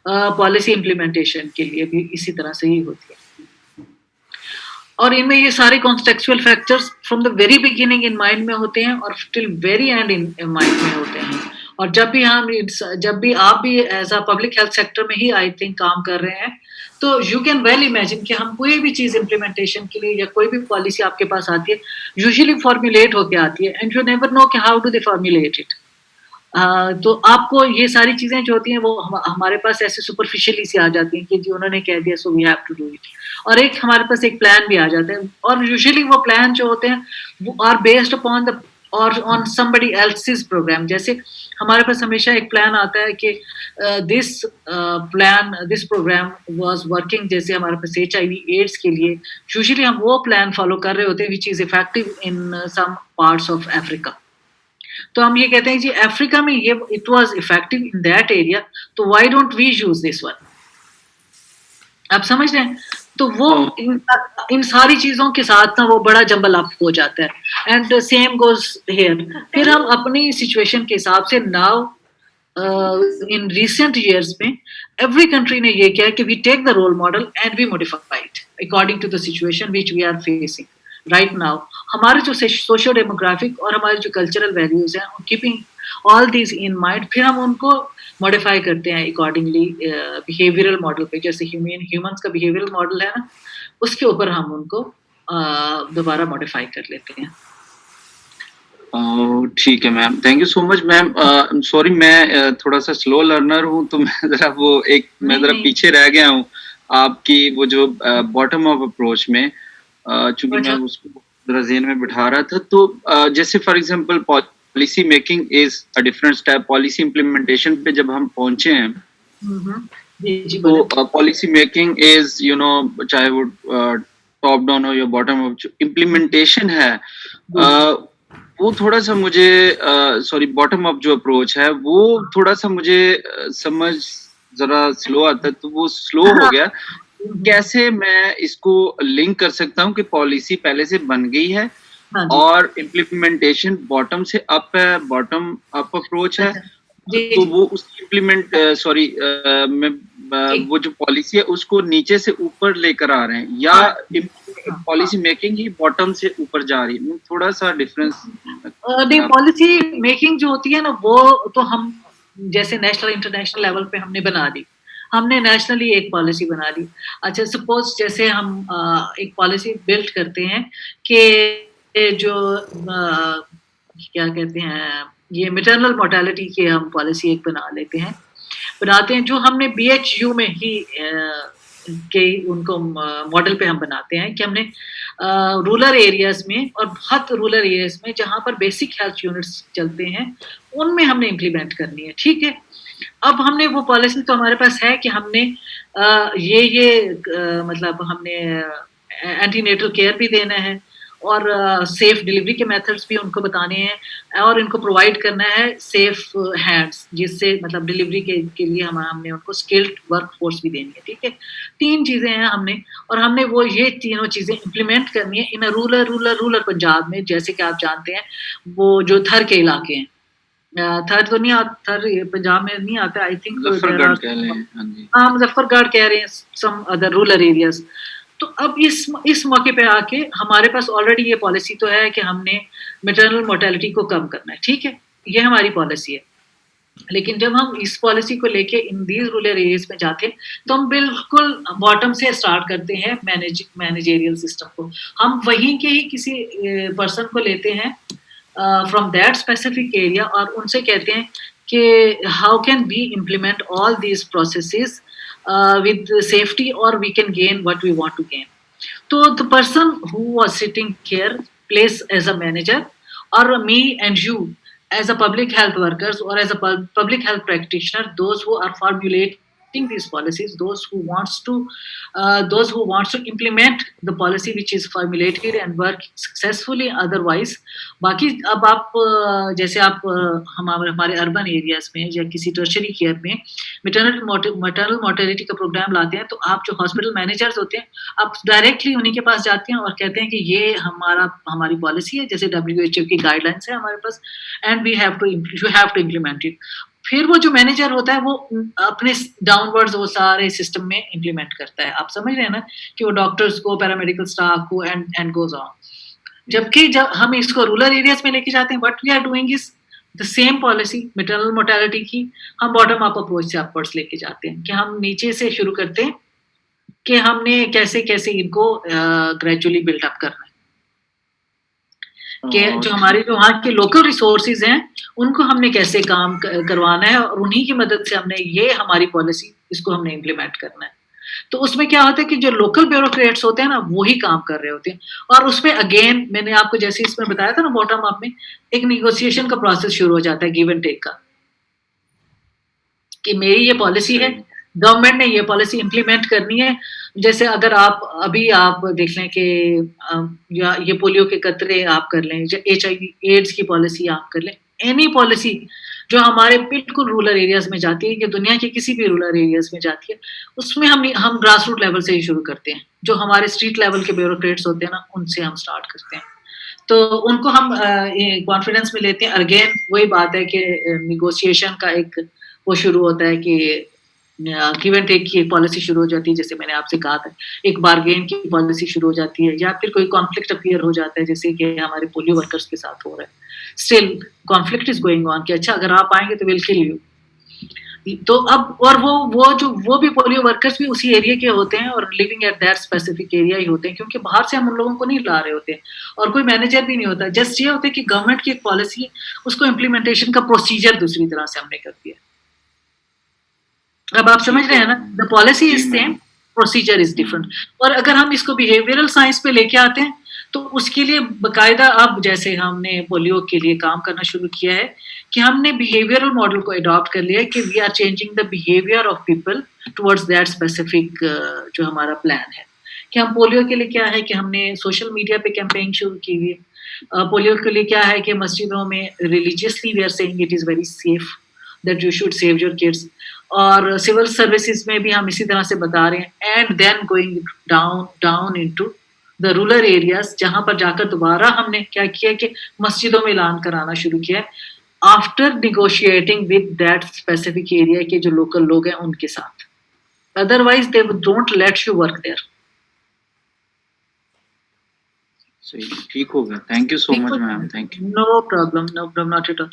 policy implementation के लिए भी इसी तरह से ही होती है। और इनमें ये सारे contextual factors from the very beginning in mind में होते हैं और till very end in mind में होते हैं। और जब भी आप भी as a public health sector में ही आई थिंक काम कर रहे हैं, तो यू कैन वेल इमेजिन कि हम कोई भी चीज़ इम्प्लीमेंटेशन के लिए या कोई भी पॉलिसी आपके पास आती है, यूजुअली फॉर्मुलेट होके आती है एंड यू नेवर नो कि how do they formulate it. तो आपको ये सारी चीज़ें जो होती हैं वो हमारे पास ऐसे सुपरफिशियली सी आ जाती हैं कि जी उन्होंने कह दिया so we have to do it. और एक हमारे पास एक प्लान भी आ जाता है और यूजुअली वो प्लान जो होते हैं वो आर बेस्ड अपॉन द और ऑन समबडी एल्सेस प्रोग्राम। जैसे हमारे पास हमेशा एक प्लान आता है कि दिस प्रोग्राम वाज वर्किंग। जैसे हमारे पास HIV एड्स के लिए यूजुअली हम वो प्लान फॉलो कर रहे होते हैं which is effective in some parts of Africa. तो हम ये कहते हैं जी अफ्रीका में ये it was effective in that area, तो why don't we use this one. आप समझ रहे हैं? तो वो इन सारी चीजों के साथ ना वो बड़ा जंबल अप हो जाता है एंड सेम गोज हियर। फिर हम अपनी सिचुएशन के हिसाब से नाउ इन रिसेंट ईयर्स में एवरी कंट्री ने ये किया कि we take the role model and we modify it according to the situation which we are facing right now. हमारे जो सोशियो डेमोग्राफिक और हमारे जो कल्चरल वैल्यूज हैं keeping all these in mind, फिर हम उनको मॉडिफाई करते हैं अकॉर्डिंगली बिहेवियरल मॉडल पे। जैसे ह्यूमंस का बिहेवियरल मॉडल है ना, उसके ऊपर हम उनको दोबारा मॉडिफाई कर लेते हैं। ठीक है ma'am, thank you so much ma'am. Sorry मैं थोड़ा सा स्लो लर्नर हूँ तो मैं जरा पीछे रह गया हूँ आपकी वो जो बॉटम अप अप्रोच में, चूंकि मैं उसको जरा ज़हन में बिठा रहा था। तो जैसे for example policy making is a different step, policy implementation पे जब हम पहुंचे हैं तो policy making is you know चाहे वो टॉप डाउन हो या बॉटम अप, जो इम्प्लीमेंटेशन है वो थोड़ा सा मुझे सॉरी बॉटम अप जो अप्रोच है वो थोड़ा सा मुझे समझ जरा स्लो आता है, तो वो स्लो हो गया। कैसे मैं इसको लिंक कर सकता हूँ कि पॉलिसी पहले से बन गई है और इम्प्लीमेंटेशन बॉटम से अप है, बॉटम अप अप्रोच है, तो वो उसकी वो जो पॉलिसी है उसको नीचे से ऊपर लेकर आ रहे हैं या पॉलिसी मेकिंग ही बॉटम से ऊपर जा रही है? थोड़ा सा डिफरेंस। नहीं, पॉलिसी मेकिंग जो होती है ना वो तो हम जैसे नेशनल इंटरनेशनल लेवल पे हमने बना दी, हमने नेशनली एक पॉलिसी बना ली। अच्छा सपोज जैसे हम एक पॉलिसी बिल्ड करते हैं कि जो क्या कहते हैं ये मैटरनल मोर्टेलिटी की हम पॉलिसी एक बनाते हैं जो हमने BHU में ही के उनको मॉडल पे हम बनाते हैं कि हमने रूरल एरियाज में और बहुत रूरल एरियाज में जहाँ पर बेसिक हेल्थ यूनिट्स चलते हैं उनमें हमने इम्प्लीमेंट करनी है। ठीक है, अब हमने वो पॉलिसी तो हमारे पास है कि हमने मतलब हमने एंटीनेटल केयर भी देना है और सेफ डिलीवरी के मेथड्स भी उनको बताने हैं और इनको प्रोवाइड करना है सेफ हैंड्स, जिससे मतलब डिलीवरी के लिए हमने उनको स्किल्ड वर्क फोर्स भी देनी है। ठीक है, 3 चीज़ें हैं हमने, और हमने वो ये तीनों चीज़ें इम्प्लीमेंट करनी है इन रूरल पंजाब में। जैसे कि आप जानते हैं वो जो थर के इलाके हैं थर तो नहीं आता, थर पंजाब में नहीं आता, आई थिंक मुजफ्फरगढ़ कह लें, हाँ जी। हाँ मुजफ्फरगढ़ कह रहे हैं, सम अदर रूरल एरियाज। तो अब इस मौके पे आके हमारे पास ऑलरेडी ये पॉलिसी तो है कि हमने मैटरनल मोर्टेलिटी को कम करना है, ठीक है, ये हमारी पॉलिसी है। लेकिन जब हम इस पॉलिसी को लेके इन दीज रूरल एरियाज में जाते हैं तो हम बिल्कुल बॉटम से स्टार्ट करते हैं मैनेजेरियल सिस्टम को। हम वहीं के ही किसी पर्सन को लेते हैं फ्रॉम दैट स्पेसिफिक एरिया और उनसे कहते हैं कि how can we implement all these processes with safety or we can gain what we want to gain. So the person who was sitting here plays as a manager, or me and you as a public health workers or as a public health practitioner, those who are formulating these policies, those who wants to implement the policy which is formulated and work successfully otherwise. बाकी अब आप जैसे आप हमारे urban areas में या किसी tertiary care में मैटरनल मोर्टेलिटी का प्रोग्राम लाते हैं तो आप जो हॉस्पिटल मैनेजर्स होते हैं आप डायरेक्टली उन्हीं के पास जाते हैं और कहते हैं कि ये हमारी पॉलिसी है, जैसे WHO की गाइडलाइंस है हमारे पास, and you have to implement it. फिर वो जो मैनेजर होता है वो अपने डाउनवर्ड्स वो सारे सिस्टम में इम्प्लीमेंट करता है। आप समझ रहे हैं ना कि वो डॉक्टर्स को, पैरामेडिकल स्टाफ को एंड गोज ऑन। जबकि जब हम इसको रूरल एरियाज में लेके जाते हैं, what we are doing is the same policy maternal mortality की हम बॉटम अप अप्रोच से अपवर्ड्स लेके जाते हैं, कि हम नीचे से शुरू करते हैं कि हमने कैसे कैसे इनको ग्रेजुअली बिल्डअप करना है, कि जो हमारे जो वहाँ के लोकल रिसोर्सेज हैं उनको हमने कैसे काम करवाना है और उन्हीं की मदद से हमने ये हमारी पॉलिसी इसको हमने इम्प्लीमेंट करना है। तो उसमें क्या होता है कि जो लोकल ब्यूरोक्रेट्स होते हैं ना वो ही काम कर रहे होते हैं, और उसमें अगेन मैंने आपको जैसे इसमें बताया था ना बॉटम अप में एक निगोशिएशन का प्रोसेस शुरू हो जाता है, गिव एंड टेक का, कि मेरी ये पॉलिसी है, गवर्नमेंट ने ये पॉलिसी इम्प्लीमेंट करनी है। जैसे अगर आप देख लें कि या ये पोलियो के कतरे आप कर लें, या HIV एड्स की पॉलिसी आप कर लें, एनी पॉलिसी जो हमारे बिल्कुल रूरल एरियाज में जाती है, कि दुनिया के किसी भी रूरल एरियाज में जाती है, उसमें हम ग्रास रूट लेवल से ही शुरू करते हैं। जो हमारे स्ट्रीट लेवल के ब्यूरोक्रेट्स होते हैं ना उनसे हम स्टार्ट करते हैं, तो उनको हम कॉन्फिडेंस में लेते हैं। अगेन वही बात है कि निगोशिएशन का एक वो शुरू होता है कि गिव एंड टेक की पॉलिसी शुरू हो जाती है, जैसे मैंने आपसे कहा था, एक बार्गेन की पॉलिसी शुरू हो जाती है, या फिर कोई कॉन्फ्लिक्ट अपीयर हो जाता है, जैसे कि हमारे पोलियो वर्कर्स के साथ हो रहा है। Still conflict is going on कि अच्छा अगर आप आएंगे तो विल किल यू। तो अब और वो भी पोलियो वर्कर्स भी उसी एरिया के होते हैं और living at that specific area ही होते हैं, क्योंकि बाहर से हम उन लोगों को नहीं ला रहे होते और कोई मैनेजर भी नहीं होता। जस्ट ये होता है कि गवर्नमेंट की एक पॉलिसी है, उसको इम्प्लीमेंटेशन का प्रोसीजर दूसरी तरह से हमने कर दिया। अब आप समझ रहे हैं ना, the policy is same, procedure is different. और अगर हम इसको बिहेवियरल साइंस पे लेके आते हैं तो उसके लिए बकायदा अब जैसे हमने पोलियो के लिए काम करना शुरू किया है कि हमने बिहेवियरल मॉडल को अडॉप्ट कर लिया है कि we are changing the behaviour of people towards that specific जो हमारा प्लान है। कि हम पोलियो के लिए क्या है कि हमने सोशल मीडिया पे कैंपेन शुरू की हुई है। पोलियो के लिए क्या है कि मस्जिदों में religiously we are saying it is very safe that you should save your kids, और सिविल सर्विसेज में भी हम इसी तरह से बता रहे हैं। And then going down into the rural areas, जहां पर जाकर दोबारा हमने क्या किया कि मस्जिदों में ऐलान कराना शुरू किया after negotiating with that specific area के जो लोकल लोग हैं उनके साथ, otherwise they don't let you work there. सही, ठीक हो गया, thank you so much ma'am, thank you. No problem, not at all.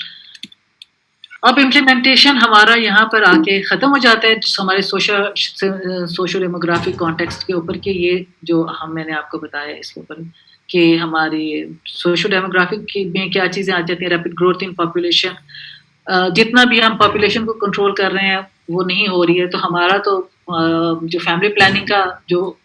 अब इम्प्लीमेंटेशन हमारा यहाँ पर आके ख़त्म हो जाता है हमारे सोशल डेमोग्राफिक कॉन्टेक्स्ट के ऊपर, कि ये जो मैंने आपको बताया इसके ऊपर कि हमारी सोशल डेमोग्राफिक में क्या चीज़ें आ जाती हैं। रैपिड ग्रोथ इन पॉपुलेशन, जितना भी हम पॉपुलेशन को कंट्रोल कर रहे हैं वो नहीं हो रही है, तो हमारा तो जो फैमिली प्लानिंग का जो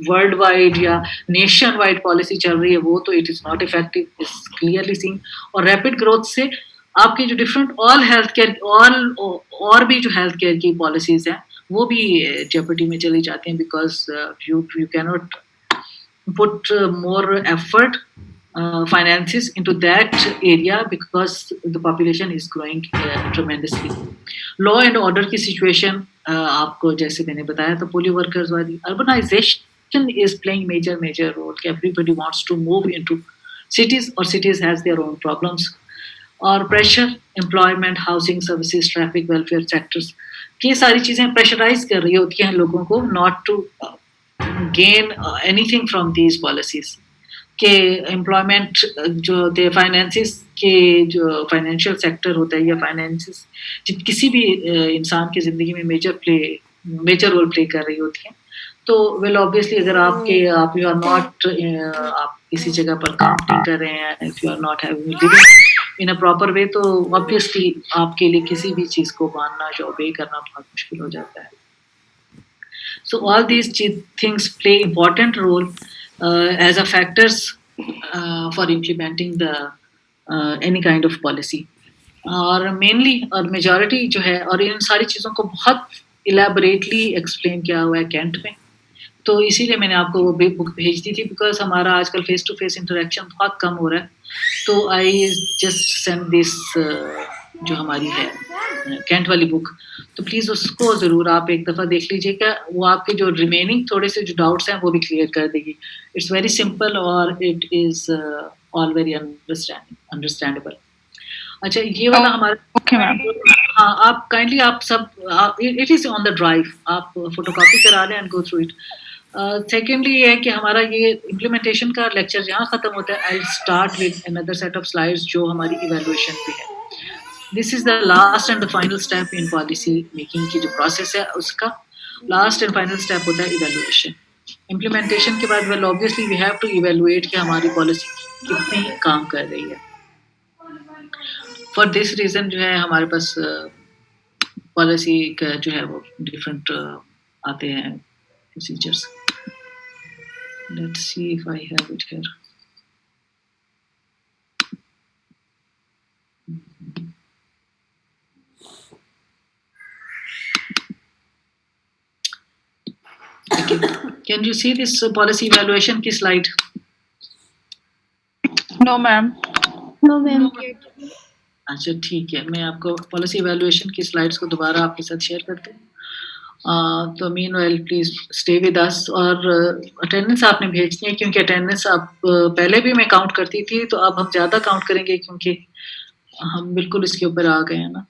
वर्ल्ड वाइड या नेशन वाइड पॉलिसी चल रही है वो तो it is not effective, is clearly seen. और रैपिड ग्रोथ से आपकी जो डिफरेंट ऑल हेल्थ केयर और भी जो हेल्थ केयर की पॉलिसीज हैं वो भी जेपटी में चली जाती हैं, because you can not put more effort finances into that area because the population is growing tremendously. Law and order की situation आपको जैसे मैंने बताया तो पोलियो वर्कर्स वाली urbanization is playing major role. Everybody wants to move into cities or cities has their own problems. और pressure employment, housing, services, traffic, welfare sectors, ये सारी चीज़ें प्रेशराइज कर रही होती हैं लोगों को not to gain anything from these policies के एम्प्लॉयमेंट जो होते हैं, फाइनेंसिस के जो फाइनेंशियल सेक्टर होता है या फाइनेंसिस किसी भी इंसान की ज़िंदगी में मेजर रोल प्ले कर रही होती हैं। तो वेल ऑब्वियसली अगर आप यू आर नॉट आप किसी जगह पर काम नहीं कर रहे हैं, if you are not having living in a proper way, तो ऑब्वियसली आपके लिए किसी भी चीज़ को मानना या ओबे करना बहुत मुश्किल हो जाता है। So all these things play important role as a factors for implementing the any kind of policy. और मेनली और मेजॉरिटी जो है, और इन सारी चीज़ों को बहुत इलेबोरेटली एक्सप्लेन किया हुआ है कैंट में, तो इसीलिए मैंने आपको वो बुक भेज दी थी, बिकॉज हमारा आजकल फेस टू फेस इंटरेक्शन बहुत कम हो रहा है। तो आई जस्ट सेंड दिस जो हमारी है कैंट वाली बुक, तो प्लीज़ उसको ज़रूर आप एक दफ़ा देख लीजिएगा। वो आपके जो रिमेनिंग थोड़े से जो डाउट्स हैं वो भी क्लियर कर देगी। इट्स वेरी सिंपल और it is all very understandable. अच्छा, ये वाला हमारा ओके मैम। हाँ, आप काइंडली आप सब it is on the drive, आप फोटोकॉपी करा लें and go through it. Secondly ये है कि हमारा ये इम्प्लीमेंटेशन का लेक्चर यहाँ ख़त्म होता है। I start with another set of slides जो हमारी इवैल्यूएशन पे है। This is the last and the final step in policy making की जो प्रोसेस है, उसका लास्ट एंड फाइनल स्टेप होता है इवैल्यूएशन। इम्प्लीमेंटेशन के बाद well obviously we have to evaluate कि हमारी पॉलिसी कितनी काम कर रही है। फॉर दिस रीज़न जो है हमारे पास पॉलिसी का जो है वो डिफरेंट आते हैं procedures. Let's see if I have it here. Can you see this policy evaluation की slide? No ma'am. No ma'am. अच्छा ठीक है, मैं आपको पॉलिसी इवैल्यूएशन की स्लाइड्स को दोबारा आपके साथ शेयर करते हैं। तो meanwhile please stay with us. और अटेंडेंस आपने भेजनी है, क्योंकि अटेंडेंस आप पहले भी मैं काउंट करती थी, तो अब हम ज़्यादा काउंट करेंगे क्योंकि हम बिल्कुल इसके ऊपर आ गए हैं ना।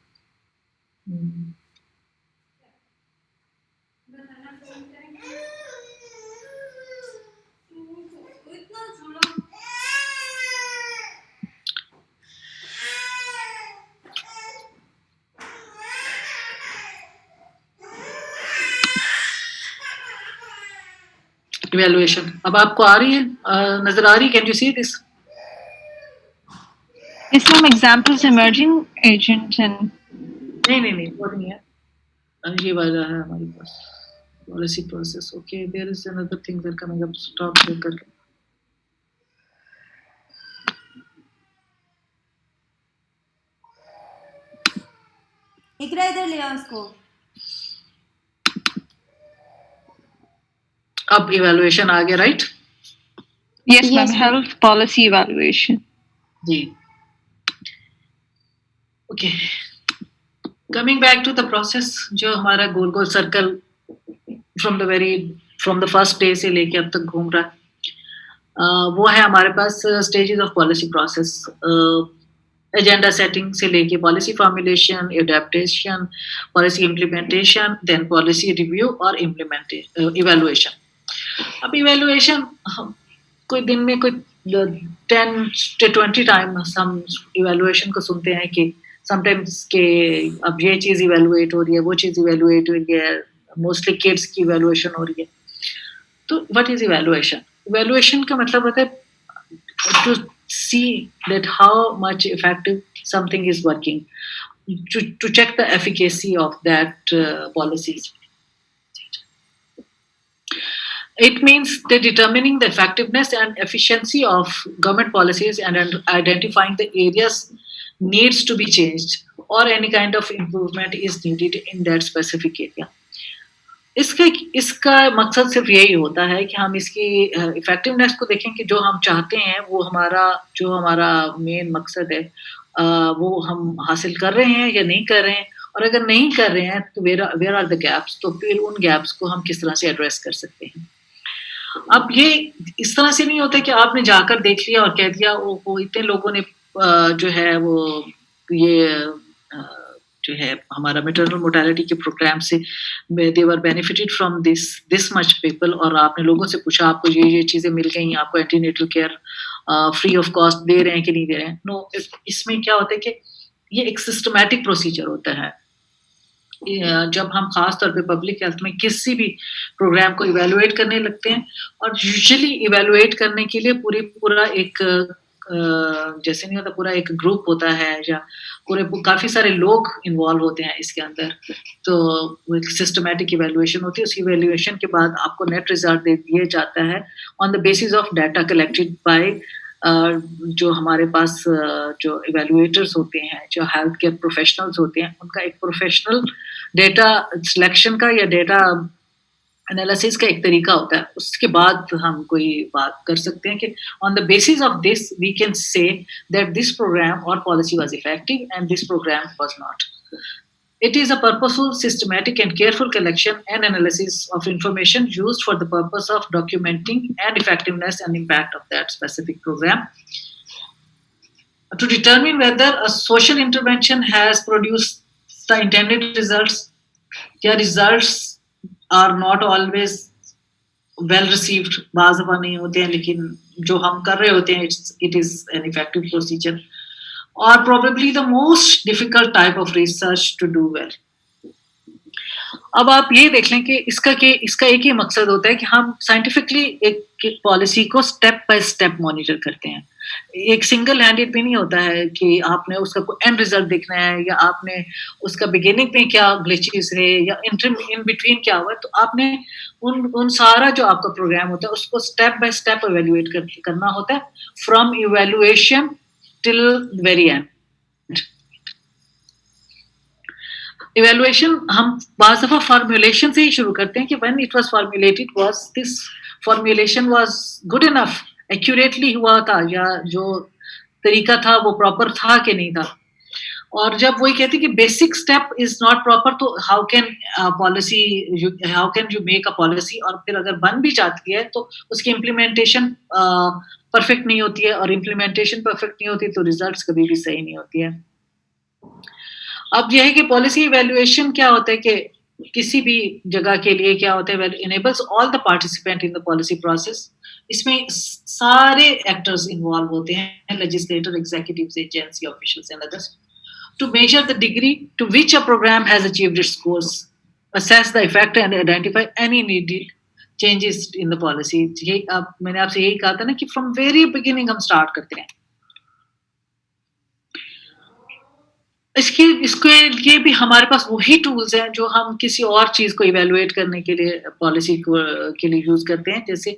इवैल्यूएशन अब आपको आ रही है, नजर आ रही है? Can you see this? Is some examples emerging agents and नहीं वो नहीं है, ये वाला है हमारे पास policy process. Okay, there is another thing that coming up. Stop share करके इकरा इधर ले आओ उसको। अब इवैल्यूएशन आ गया, right? yes ma'am, health policy evaluation। जी okay, coming back to the process, जो हमारा गोल गोल circle from the first day से लेके अब तक घूम रहा है, वो है हमारे पास stages of policy process. Agenda setting से लेके policy formulation, adaptation, policy implementation, then policy review और इवैल्यूएशन। अब इवैल्यूएशन कोई दिन में कोई 10 to 20 टाइम हम इवैल्यूएशन को सुनते हैं कि समटाइम्स के अब ये चीज़ इवैल्यूएट हो रही है, वो चीज़ इवैल्यूएट हो रही है, मोस्टली किड्स की इवैल्यूएशन हो रही है। तो व्हाट इज इवैल्यूएशन? इवैल्यूएशन का मतलब होता है to see that how much effective something is working, to check the efficacy of that policies. It means the determining the effectiveness and efficiency of government policies and identifying the areas needs to be changed or any kind of improvement is needed in that specific area. इसका मकसद सिर्फ यही होता है कि हम इसकी effectiveness को देखें कि जो हम चाहते हैं वो हमारा मेन मकसद है वो हम हासिल कर रहे हैं या नहीं कर रहे हैं, और अगर नहीं कर रहे हैं तो वेयर आर द गैप्स, तो फिर उन गैप्स को हम किस तरह से एड्रेस कर सकते हैं। अब ये इस तरह से नहीं होता कि आपने जाकर देख लिया और कह दिया वो इतने लोगों ने जो है वो ये जो है हमारा मैटरनल मोर्टेलिटी के प्रोग्राम से they were benefited from this much people, और आपने लोगों से पूछा आपको ये चीजें मिल गई, आपको antenatal care free of cost दे रहे हैं कि नहीं दे रहे हैं। नो, इसमें क्या होता है कि ये एक सिस्टमैटिक प्रोसीजर होता है। जब हम खास तौर पे पब्लिक हेल्थ में किसी भी प्रोग्राम को इवेलुएट करने लगते हैं, और यूजुअली इवेलुएट करने के लिए पूरा एक जैसे नहीं होता, पूरा एक ग्रुप होता है या पूरे काफी सारे लोग इन्वॉल्व होते हैं इसके अंदर, तो एक सिस्टमैटिक इवेलुएशन होती है। उस इवेलुएशन के बाद आपको नेट रिजल्ट दे दिया जाता है on the basis of data collected by जो हमारे पास जो इवेलुएटर्स होते हैं, जो हेल्थ केयर प्रोफेशनल्स होते हैं, उनका एक प्रोफेशनल डेटा सिलेक्शन का या डेटा एनालिसिस का एक तरीका होता है। उसके बाद हम कोई बात कर सकते हैं कि on the basis of this we can say that this program और policy was effective and this program was not. It is a purposeful, systematic and careful collection and analysis of information used for the purpose of documenting and effectiveness and impact of that specific program. To determine whether a social intervention has produced the intended results, their results are not always well received. बाज़ दफ़ा नहीं होते हैं, लेकिन जो हम कर रहे होते हैं, it is an effective procedure. Or probably the most difficult type of research to do well. अब आप ये देख लें कि इसका एक ही मकसद होता है कि हम साइंटिफिकली एक पॉलिसी को स्टेप बाय स्टेप मॉनिटर करते हैं। एक सिंगल हैंडेड भी नहीं होता है कि आपने उसका कोई एंड रिजल्ट देखना है, या आपने उसका बिगिनिंग में क्या ग्लिचेस है या इन बिटवीन क्या हुआ है। तो आपने उन सारा जो आपका प्रोग्राम होता है उसको स्टेप बाय स्टेप इवेल्युएट करना होता है, from evaluation till very end. Evaluation हम बाज़ दफ़ा फॉर्मुलेशन से ही शुरू करते हैं कि when it was formulated was this formulation was good enough, accurately हुआ था, या जो तरीका था वो प्रॉपर था कि नहीं था। और जब वही कहते हैं कि basic step is not proper, तो how can you make a policy, और फिर अगर बन भी जाती है तो उसकी इम्प्लीमेंटेशन परफेक्ट नहीं होती है, और इम्प्लीमेंटेशन परफेक्ट नहीं होती तो रिजल्ट्स कभी भी सही नहीं होती है। अब यह है कि पॉलिसी इवैल्यूएशन क्या होता है कि किसी भी जगह के लिए क्या होता है, enables all the participant in the policy process. इसमें सारे एक्टर्स इन्वॉल्व होते हैं, legislator, executives, agency officials and others, to measure the degree to which a program has achieved its goals, assess the effect and identify any needed changes in the policy. ये अब मैंने आपसे यही कहा था ना कि from very beginning हम start करते हैं। इसके लिए भी हमारे पास वही टूल्स हैं जो हम किसी और चीज को इवेलुएट करने के लिए पॉलिसी के लिए यूज करते हैं। जैसे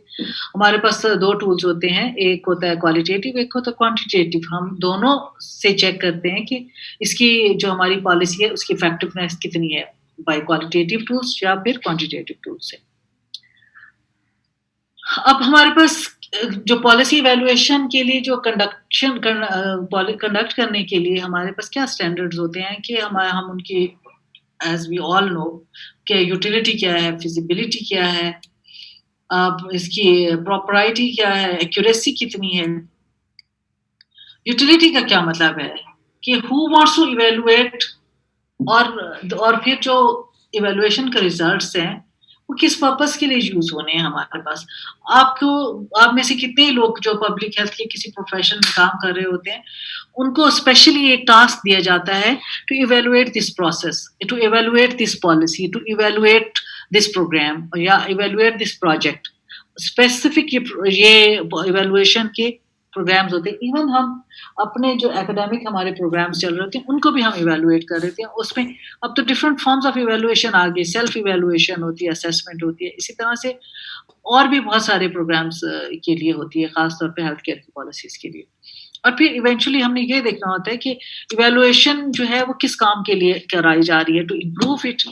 हमारे पास दो टूल्स होते हैं, एक होता है क्वालिटेटिव, एक होता है क्वांटिटेटिव। हम दोनों से चेक करते हैं कि इसकी जो हमारी पॉलिसी है उसकी इफेक्टिवनेस कितनी है, बाय क्वालिटेटिव टूल्स या फिर क्वांटिटेटिव टूल्स से। अब हमारे पास जो पॉलिसी इवैल्यूएशन के लिए जो कंडक्ट करने के लिए हमारे पास क्या स्टैंडर्ड्स होते हैं कि हम उनकी, एज वी ऑल नो, कि यूटिलिटी क्या है, फिजिबिलिटी क्या है, अब इसकी प्रॉपरिटी क्या है, एक्यूरेसी कितनी है। यूटिलिटी का क्या मतलब है कि हु वांट्स टू इवैल्यूएट, और फिर जो इवैल्यूएशन के रिजल्ट्स हैं वो किस पर्पस के लिए यूज होने हैं हमारे पास। आप में से कितने लोग जो पब्लिक हेल्थ के किसी प्रोफेशन में काम कर रहे होते हैं, उनको स्पेशली एक टास्क दिया जाता है to evaluate this process, to evaluate this policy, to evaluate this programme या इवैल्यूएट दिस प्रोजेक्ट। स्पेसिफिक ये इवैल्यूएशन के प्रोग्राम्स होते हैं। इवन हम अपने जो एकेडमिक हमारे प्रोग्राम्स चल रहे होते हैं उनको भी हम इवैल्यूएट कर रहे हैं। उसमें अब तो डिफरेंट फॉर्म्स ऑफ इवैल्यूएशन आ गए, सेल्फ इवैल्यूएशन होती है, असेसमेंट होती है, इसी तरह से और भी बहुत सारे प्रोग्राम्स के लिए होती है, खासतौर पे हेल्थ केयर की पॉलिसीज के लिए। और फिर इवेंचुअली हमने ये देखना होता है कि इवैल्यूएशन जो है वो किस काम के लिए कराई जा रही है, टू इम्प्रूव इट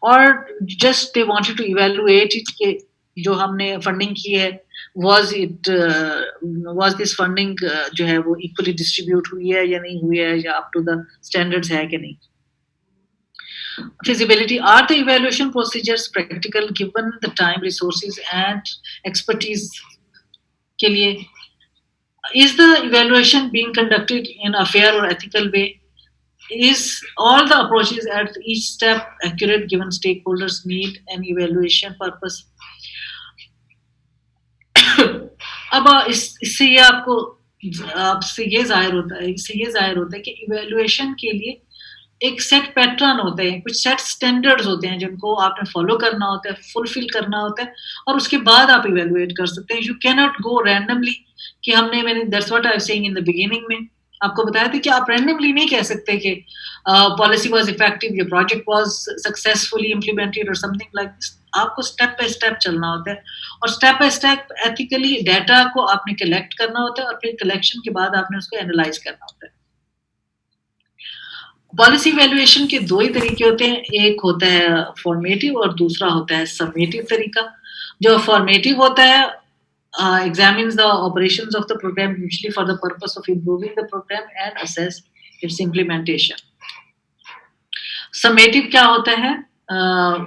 और just they wanted to evaluate it के जो हमने फंडिंग की है was this funding जो है वो equally distribute हुई है या नहीं हुई है, या up to the standards है कि नहीं। Feasibility, are the evaluation procedures practical given the time, resources and expertise के लिए, Is the evaluation being conducted in a fair or ethical way? Is all the approaches at each step accurate given stakeholders need an evaluation purpose? अब इससे ये आपसे ये जाहिर होता है कि इवैल्यूएशन के लिए एक सेट पैटर्न होते हैं, कुछ सेट स्टैंडर्ड्स होते हैं जिनको आपने फॉलो करना होता है, फुलफिल करना होता है, और उसके बाद आप इवैल्यूएट कर सकते हैं. You can not go randomly कि मैंने that's what I was saying in the beginning में आपको बताया था कि आप रैंडमली नहीं कह सकते कि policy was effective, your project was successfully implemented और समथिंग लाइक दिस. आपको स्टेप बाय स्टेप चलना होता है और step by step ethically data को आपने कलेक्ट करना होता है और फिर कलेक्शन के बाद आपने उसको एनालाइज करना होता है. पॉलिसी इवैल्यूएशन के दो ही तरीके होते हैं, एक होता है फॉर्मेटिव और दूसरा होता है समेटिव तरीका. जो फॉर्मेटिव होता है examines the operations of the program usually for the purpose of improving the program and assess its implementation. Summative क्या होता है?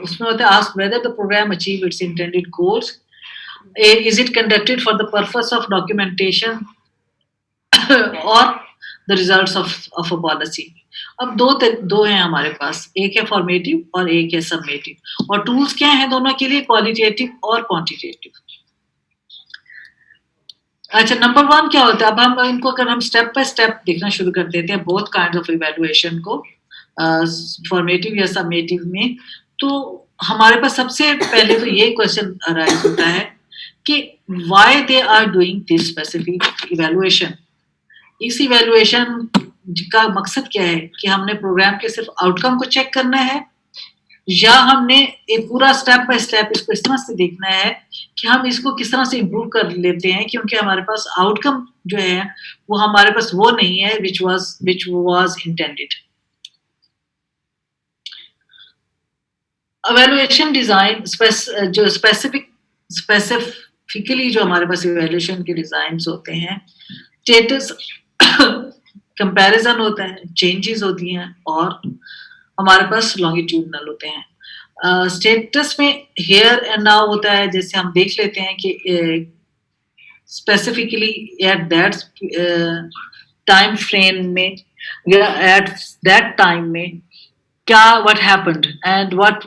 उसमें होता है ask whether the program achieve its intended goals. Is it conducted for the purpose of documentation or the results of a policy? अब दो हैं हमारे पास, एक है फॉर्मेटिव और एक है समेटिव. और टूल्स क्या हैं दोनों के लिए? क्वालिटेटिव और क्वांटिटेटिव. अच्छा, नंबर 1 क्या होता है? अब हम इनको अगर हम स्टेप बाय स्टेप देखना शुरू कर देते हैं बोथ काइंड ऑफ इवैल्यूएशन को, फॉर्मेटिव या समेटिव में, तो हमारे पास सबसे पहले तो ये क्वेश्चन अराइज होता है कि why they are doing this specific evaluation. इस इवैल्यूएशन का मकसद क्या है? कि हमने प्रोग्राम के सिर्फ आउटकम को चेक करना है या हमने एक पूरा स्टेप बाय स्टेप इसको इस तरह से देखना है कि हम इसको किस तरह से इम्प्रूव कर लेते हैं, क्योंकि हमारे पास आउटकम जो है वो हमारे पास वो नहीं है which was intended. Evaluation design जो स्पेसिफिकली जो हमारे पास इवैल्यूएशन के डिजाइन्स होते हैं, स्टेटस कंपैरिजन होता है, चेंजेस होती हैं और हमारे पास लॉन्गिट्यूडनल होते हैं. स्टेटस में हियर एंड नाउ होता है, जैसे हम देख लेते हैं कि specifically at that time frame में या एट दैट टाइम में क्या what happened and what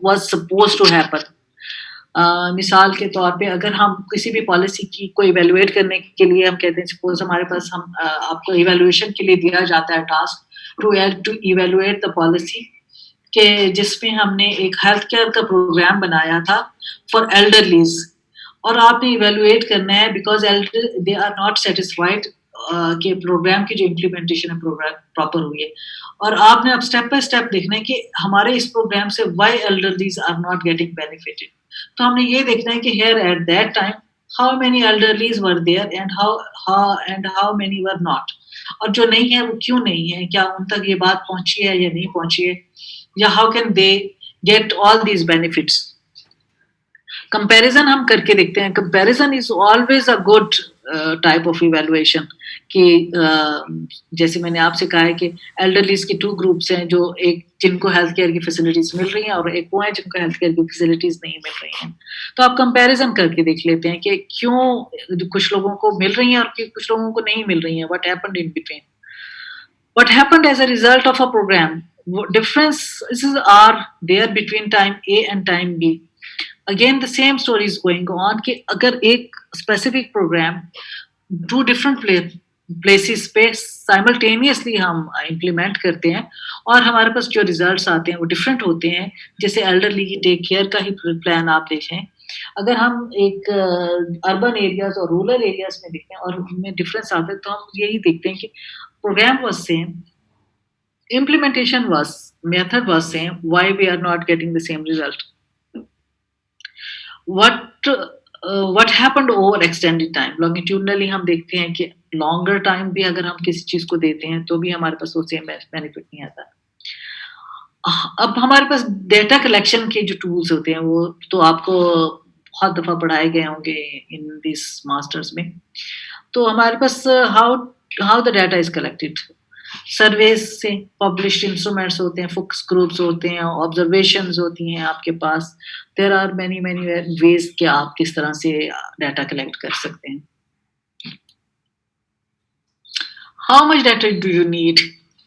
was supposed to happen. मिसाल के तौर पे अगर हम किसी भी पॉलिसी की को इवैल्यूएट करने के लिए हम कहते हैं, सपोज हमारे पास आपको इवैल्यूएशन के लिए दिया जाता है task to evaluate the policy, के जिसमें हमने एक हेल्थ केयर का प्रोग्राम बनाया था फॉर एल्डरलीज, और आपने इवैल्यूएट करना है because they are not satisfied कि प्रोग्राम की जो इम्प्लीमेंटेशन है प्रोग्राम प्रॉपर हुई है, और आपने अब स्टेप बाय स्टेप देखना है कि हमारे इस प्रोग्राम से why elderlies are not getting benefited. तो हमने ये देखना है कि here at that time how many elderlies were there and how many were not, और जो नहीं है वो क्यों नहीं है, क्या उन तक ये बात पहुंची है या नहीं पहुंची है, या how can they get all these benefits. Comparison हम करके देखते हैं. Comparison is always a good type of evaluation कि जैसे मैंने आपसे कहा है कि एल्डरलीज के 2 ग्रुप्स हैं, जो एक जिनको हेल्थ केयर की फैसिलिटीज मिल रही हैं और एक वो है जिनको हेल्थ केयर की फैसिलिटीज नहीं मिल रही हैं. तो आप कंपैरिजन करके देख लेते हैं कि क्यों कुछ लोगों को मिल रही हैं और कुछ लोगों को नहीं मिल रही हैं. What happened in between, what happened as a result of a programme, differences are there between time A and time B. Again the same story is going on कि अगर एक specific program 2 different places पे simultaneously हम implement करते हैं और हमारे पास जो results आते हैं वो different होते हैं. जैसे elderly की take care का ही plan आप देखें, अगर हम एक urban areas और rural areas में देखें और उनमें difference आता है तो हम यही देखते हैं कि program was same, implementation method was same, why we are not getting the same result. What happened over extended time, longitudinally हम देखते हैं कि longer time भी अगर हम किसी चीज को देते हैं तो भी हमारे पास वो same benefit नहीं आता. अब हमारे पास डेटा कलेक्शन के जो टूल्स होते हैं वो तो आपको बहुत दफा पढ़ाए गए होंगे इन दिस मास्टर्स में. तो हमारे पास how the data is collected, surveys से, पब्लिश्ड इंस्ट्रूमेंट्स होते हैं, फोकस ग्रुप्स होते हैं, ऑब्जर्वेशंस होती हैं आपके पास. देयर आर मेनी वेज कि आप किस तरह से डाटा कलेक्ट कर सकते हैं. How much data do you need?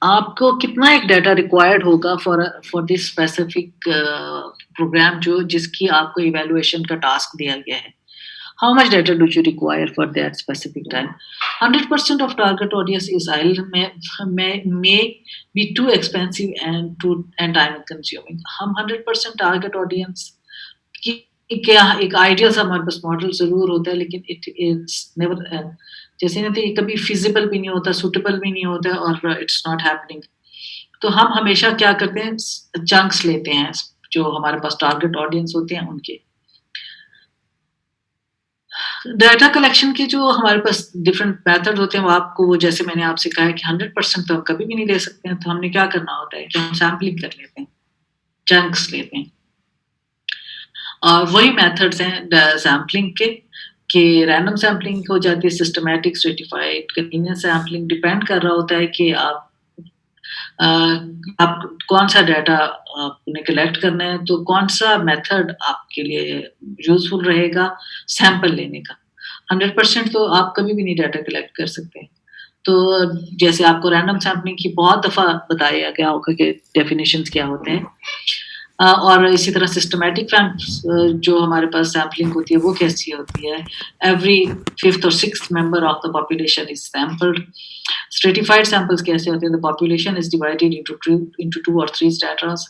आपको कितना एक डाटा रिक्वायर्ड होगा फॉर दिस स्पेसिफिक प्रोग्राम जो जिसकी आपको इवैल्यूएशन का टास्क दिया गया है? How much data do you require for that specific time? 100% of target audience is idle may be too expensive and time consuming. हम 100% target audience की क्या एक आइडियल सा हमारे पास मॉडल जरूर होता है, लेकिन इट्स नेवर जैसे नहीं तो कभी फिजिबल भी नहीं होता, सुटेबल भी नहीं होता और इट्स नॉट हैपनिंग. तो हम हमेशा क्या करते हैं, चंक्स लेते हैं जो हमारे पास टारगेट ऑडियंस होते हैं उनके. डाटा कलेक्शन के जो हमारे पास डिफरेंट मेथड होते हैं वो आपको, वो जैसे मैंने आपसे कहा है कि 100% तो हम कभी भी नहीं ले सकते हैं. तो हमने क्या करना होता है कि हम सैम्पलिंग कर लेते हैं, चंक्स लेते हैं. और वही मेथड्स हैं सैम्पलिंग के रैंडम सैम्पलिंग हो जाती है, systematic, stratified, convenience sampling. Depend कर रहा होता है कि आप कौन सा डाटा आपने कलेक्ट करना है, तो कौन सा मेथड आपके लिए यूजफुल रहेगा सैंपल लेने का. 100% तो आप कभी भी नहीं डाटा कलेक्ट कर सकते. तो जैसे आपको रैंडम सैम्पलिंग की बहुत दफ़ा बताया गया होगा कि डेफिनेशंस क्या होते हैं. और इसी तरह सिस्टमैटिक जो हमारे पास सैम्पलिंग होती है वो कैसी होती है, एवरी 5th और 6th member of the population is sampled. Stratified samples कैसे होते हैं, the population is divided into 2 or 3 stratas.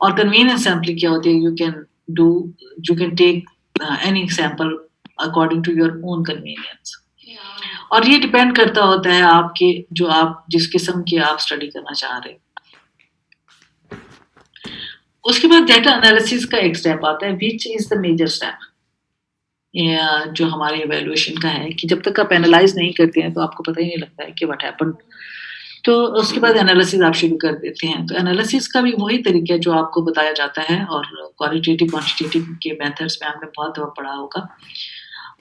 और कन्वीनियंस सैम्पलिंग क्या होती है, you can take any sample according to your own convenience. और ये डिपेंड करता होता है आपके जो आप जिस किस्म की आप स्टडी करना चाह रहे हैं. उसके बाद डाटा एनालिसिस का एक स्टेप आता है, which is the major step जो हमारे इवैल्यूएशन का है, कि जब तक आप एनालाइज नहीं करते हैं तो आपको पता ही नहीं लगता है कि व्हाट हैपेंड. तो उसके बाद एनालिसिस आप शुरू कर देते हैं. तो एनालिसिस का भी वही तरीका है जो आपको बताया जाता है, और क्वालिटेटिव क्वांटिटेटिव के मेथड्स में आपने बहुत दफा पढ़ा होगा.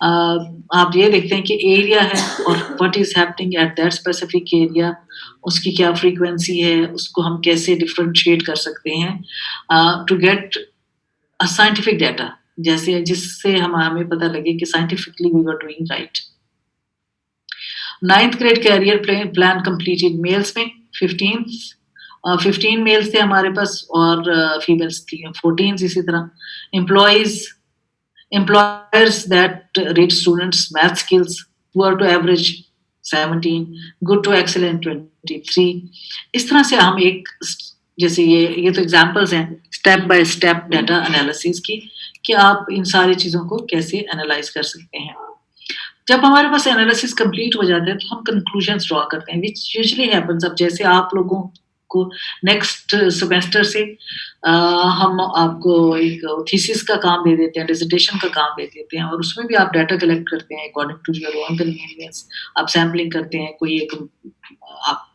आप ये देखते हैं कि एरिया है और what is happening at that specific area, उसकी क्या फ्रीक्वेंसी है, उसको हम कैसे डिफरेंशिएट कर सकते हैं to get a scientific data, जैसे जिससे हमें पता लगे कि scientifically we were doing right. 9th grade career plan completed males में 15 मेल्स थे हमारे पास और फीमेल्स थी 14. इसी तरह employers that rate students math skills poor to average 17, good to excellent 23. इस तरह से हम एक जैसे ये तो एग्जांपल्स हैं step by step data analysis की, कि आप इन सारी चीज़ों को कैसे एनालाइज कर सकते हैं. जब हमारे पास एनालिसिस कंप्लीट हो जाता है तो हम कंक्लूजन्स ड्रॉ करते हैं, विच यूजुअली हैपेंस. अब जैसे आप लोगों को नेक्स्ट सेमेस्टर से हम आपको एक थीसिस का काम दे देते हैं, डिसर्टेशन का काम दे देते हैं, और उसमें भी आप डाटा कलेक्ट करते हैं according to your own convenience. आप सैम्पलिंग करते हैं, कोई एक आप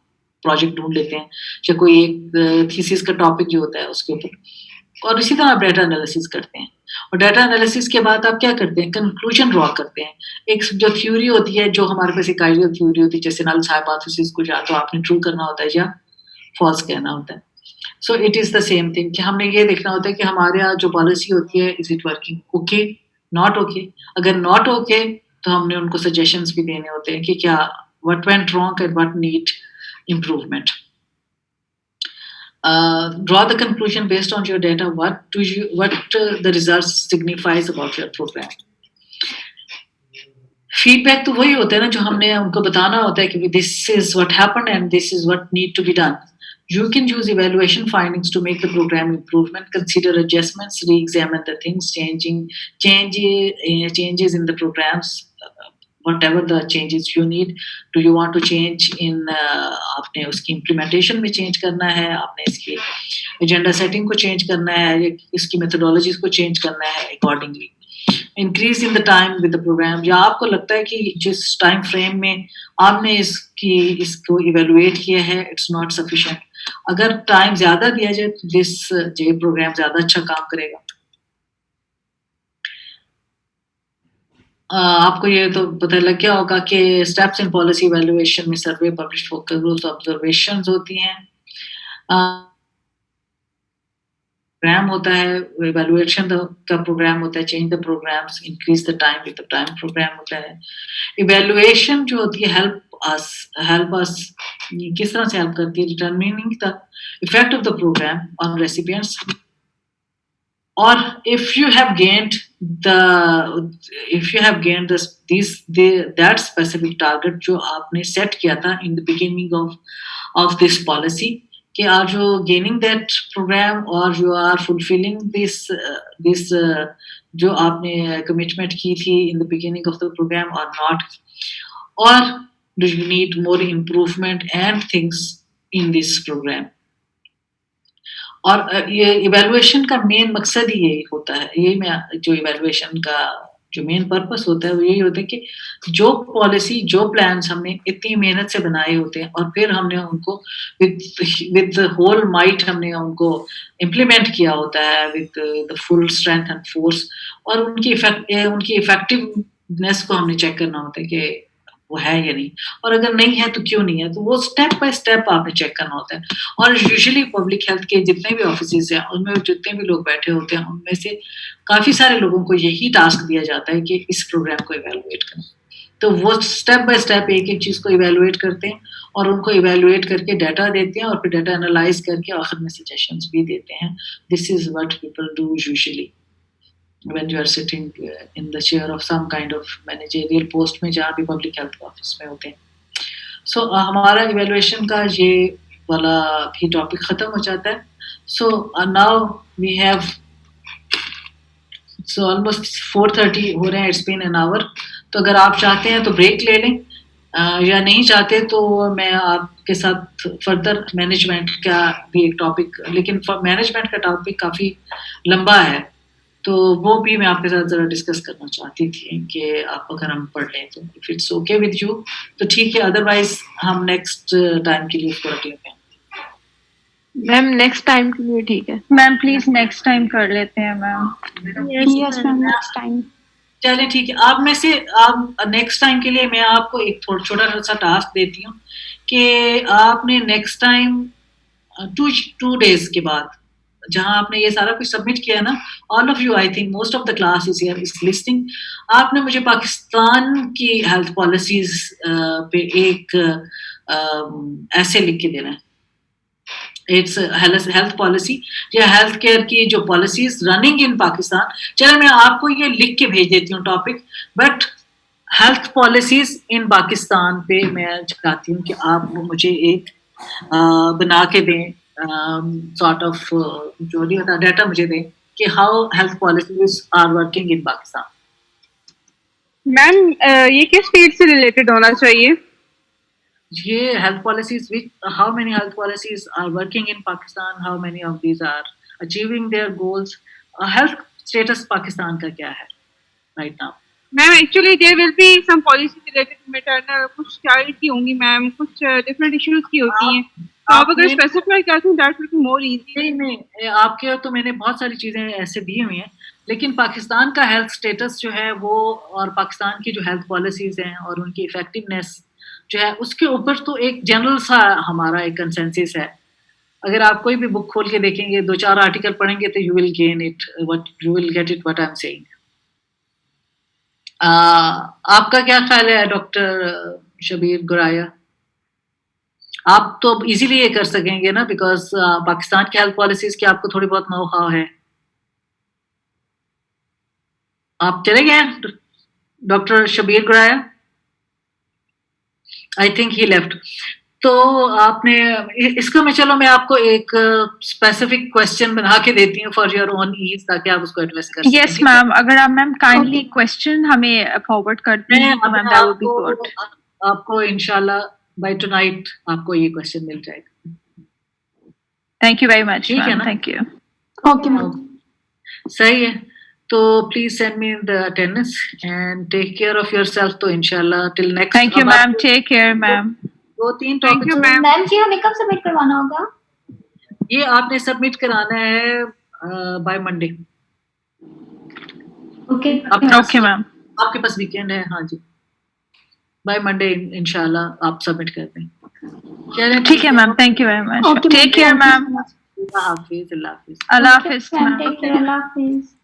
प्रोजेक्ट ढूंढ लेते हैं या कोई एक थीसिस का टॉपिक जो होता है उसके ऊपर, और इसी तरह आप डाटा एनालिसिस करते हैं. और डाटा एनालिसिस के बाद आप क्या करते हैं, कंक्लूजन ड्रॉ करते हैं. एक जो थ्योरी होती है, जो हमारे पास एक आइडियल थ्योरी होती है, जैसे नल हाइपोथेसिस को या तो आपने ट्रू करना होता है या फॉल्स कहना होता है. So it is the same thing कि हमने ये देखना होता है कि हमारे यहाँ जो पॉलिसी होती है, is it working, okay, not okay. अगर नॉट ओके तो हमने उनको सजेशंस भी देने होते हैं कि क्या what went wrong and what need improvement. Draw the conclusion based on your data. What the results signifies about your program. Feedback तो वही होता है ना जो हमने उनको बताना होता है कि this is what happened and this is what need to be done. You can use evaluation findings to make the program improvement, consider adjustments, re-examine the things, changes in the programs, whatever the changes you need. Do you want to change in आपने उसकी implementation में change करना है, आपने इसकी agenda setting को change करना है, इसकी methodologies को change करना है accordingly. Increase in the time with the program, या आपको लगता है कि जिस time frame में आपने इसको evaluate किया है it's not sufficient. अगर टाइम ज्यादा दिया जाए तो ये प्रोग्राम ज्यादा अच्छा काम करेगा. आपको ये तो पता लग गया होगा कि स्टेप्स इन पॉलिसी इवैल्यूएशन में सर्वे, पब्लिश फोकस ग्रुप्स, ऑब्जर्वेशंस होती हैं. प्रोग्राम होता है, इवैल्यूएशन का प्रोग्राम होता है, change the programmes, increase the time with the time programme होता है। इवैल्यूएशन जो होती है हेल्प अस किस तरह से हेल्प करती है, determining the effect of the programme on recipients, और if you have gained that specific target जो आपने set किया था in the beginning of this policy, कि are you gaining that program or you are fulfilling this जो आपने commitment की थी in the beginning of the program or not, or do you need more improvement and things in this program. और ये evaluation का main मकसद ही यही होता है, यही मैं जो इवैल्यूएशन का जो मेन पर्पस होता है वो यही होता है कि जो पॉलिसी जो प्लान्स हमने इतनी मेहनत से बनाए होते हैं और फिर हमने उनको विद होल माइट हमने उनको इम्प्लीमेंट किया होता है with the full strength and force, और उनकी इफेक्टिवनेस को हमने चेक करना होता है कि वो है या नहीं, और अगर नहीं है तो क्यों नहीं है, तो वो स्टेप बाय स्टेप आपने चेक करना होता है। और यूजुअली पब्लिक हेल्थ के जितने भी ऑफिसेज हैं उनमें जितने भी लोग बैठे होते हैं उनमें से काफ़ी सारे लोगों को यही टास्क दिया जाता है कि इस प्रोग्राम को इवेलुएट करें। तो वो स्टेप बाय स्टेप एक एक चीज़ को इवेलुएट करते हैं और उनको इवेलुएट करके डाटा देते हैं और फिर डाटा एनालाइज करके आखिर में सजेशंस भी देते हैं। This is what people do usually when you are sitting in the chair of some kind of managerial post में जहाँ भी public health office में होते हैं। So हमारा evaluation का ये वाला भी topic ख़त्म हो जाता है। So now we have almost 4:30 हो रहे हैं, it's been an hour। तो अगर आप चाहते हैं तो break ले लें, या नहीं चाहते तो मैं आपके साथ फर्दर मैनेजमेंट का भी एक टॉपिक, लेकिन मैनेजमेंट का टॉपिक काफ़ी लंबा है तो वो भी मैं आपके साथ ज़रा डिस्कस करना चाहती थी कि आप अगर हम पढ़ लें तो if it's okay with you तो ठीक है, अदरवाइज हम नेक्स्ट टाइम के लिए उसको रख लेते हैं। मैम नेक्स्ट टाइम के लिए ठीक है मैम, प्लीज नेक्स्ट टाइम कर लेते हैं ma'am. Yes ma'am next time. चलिए ठीक है, आप में से आप नेक्स्ट टाइम के लिए मैं आपको एक छोटा सा टास्क देती हूँ कि आपने नेक्स्ट टाइम 2 डेज के बाद जहां आपने ये सारा कुछ सबमिट किया ना, all of you, I think most of the class is here is listing, आपने मुझे पाकिस्तान की हेल्थ पॉलिसीज पे एक ऐसे लिख के देना है। इट्स हेल्थ पॉलिसी या हेल्थ केयर की जो पॉलिसीज रनिंग इन पाकिस्तान। चलो मैं आपको ये लिख के भेज देती हूँ टॉपिक, बट हेल्थ पॉलिसीज इन पाकिस्तान पे मैं चाहती हूँ कि आप मुझे एक बना के दें, sort of जो नहीं होता डाटा मुझे दें कि how health policies are working in Pakistan. Ma'am ये किस फील्ड से रिलेटेड होना चाहिए? ये health policies which how many health policies are working in Pakistan, how many of these are achieving their goals, health status Pakistan का क्या है right now. Ma'am actually there will be some policy related maternal, कुछ child की होंगी ma'am, कुछ different issues की होती हैं, तो आप अगर स्पेसिफाई करते हैं that will be more easy. नहीं आपके तो मैंने बहुत सारी चीज़ें ऐसे दी हुई हैं, लेकिन पाकिस्तान का हेल्थ स्टेटस जो है वो और पाकिस्तान की जो हेल्थ पॉलिसीज़ हैं और उनकी इफेक्टिवनेस जो है उसके ऊपर तो एक जनरल सा हमारा एक कंसेंसस है। अगर आप कोई भी बुक खोल के देखेंगे, 2-4 आर्टिकल पढ़ेंगे तो you will gain it, you will get it what I am saying. आपका क्या ख्याल है डॉक्टर शबीर गुराया? आप तो इजीली ये कर सकेंगे ना, बिकॉज पाकिस्तान की हेल्थ पॉलिसीज की आपको थोड़ी बहुत नो हाउ है। आप चले गए doctor Shabbir Guraya? I think he left. तो आपने इसका मैं आपको एक स्पेसिफिक क्वेश्चन बना के देती हूँ फॉर योर ओन ईज, ताकि आप उसको एड्रेस कर सकें। यस मैम, अगर आप मैम काइंडली क्वेश्चन हमें फॉरवर्ड कर दें तो ma'am that would be good. आपको इंशाल्लाह बाय टुनाइट आपको ये क्वेश्चन मिल जाएगा। Thank you very much. ठीक है ना? Thank you. ओके मैम, सही है, तो please send me the attendance and take care of yourself. तो इंशाल्लाह till next. Thank you ma'am, take care ma'am. 2-3 thank you ma'am. Ma'am जी हमें कब सबमिट करवाना होगा? ये आपने सबमिट कराना है बाय मंडे। ओके मैम, आपके पास वीकेंड है? हाँ जी, बाय मंडे इंशाल्लाह आप सबमिट कर दें। ठीक है ma'am, thank you very much. Take care ma'am. अल्लाह हाफिज। अल्लाह हाफिज मैम मैम। टेक केयर, अल्लाह हाफिज।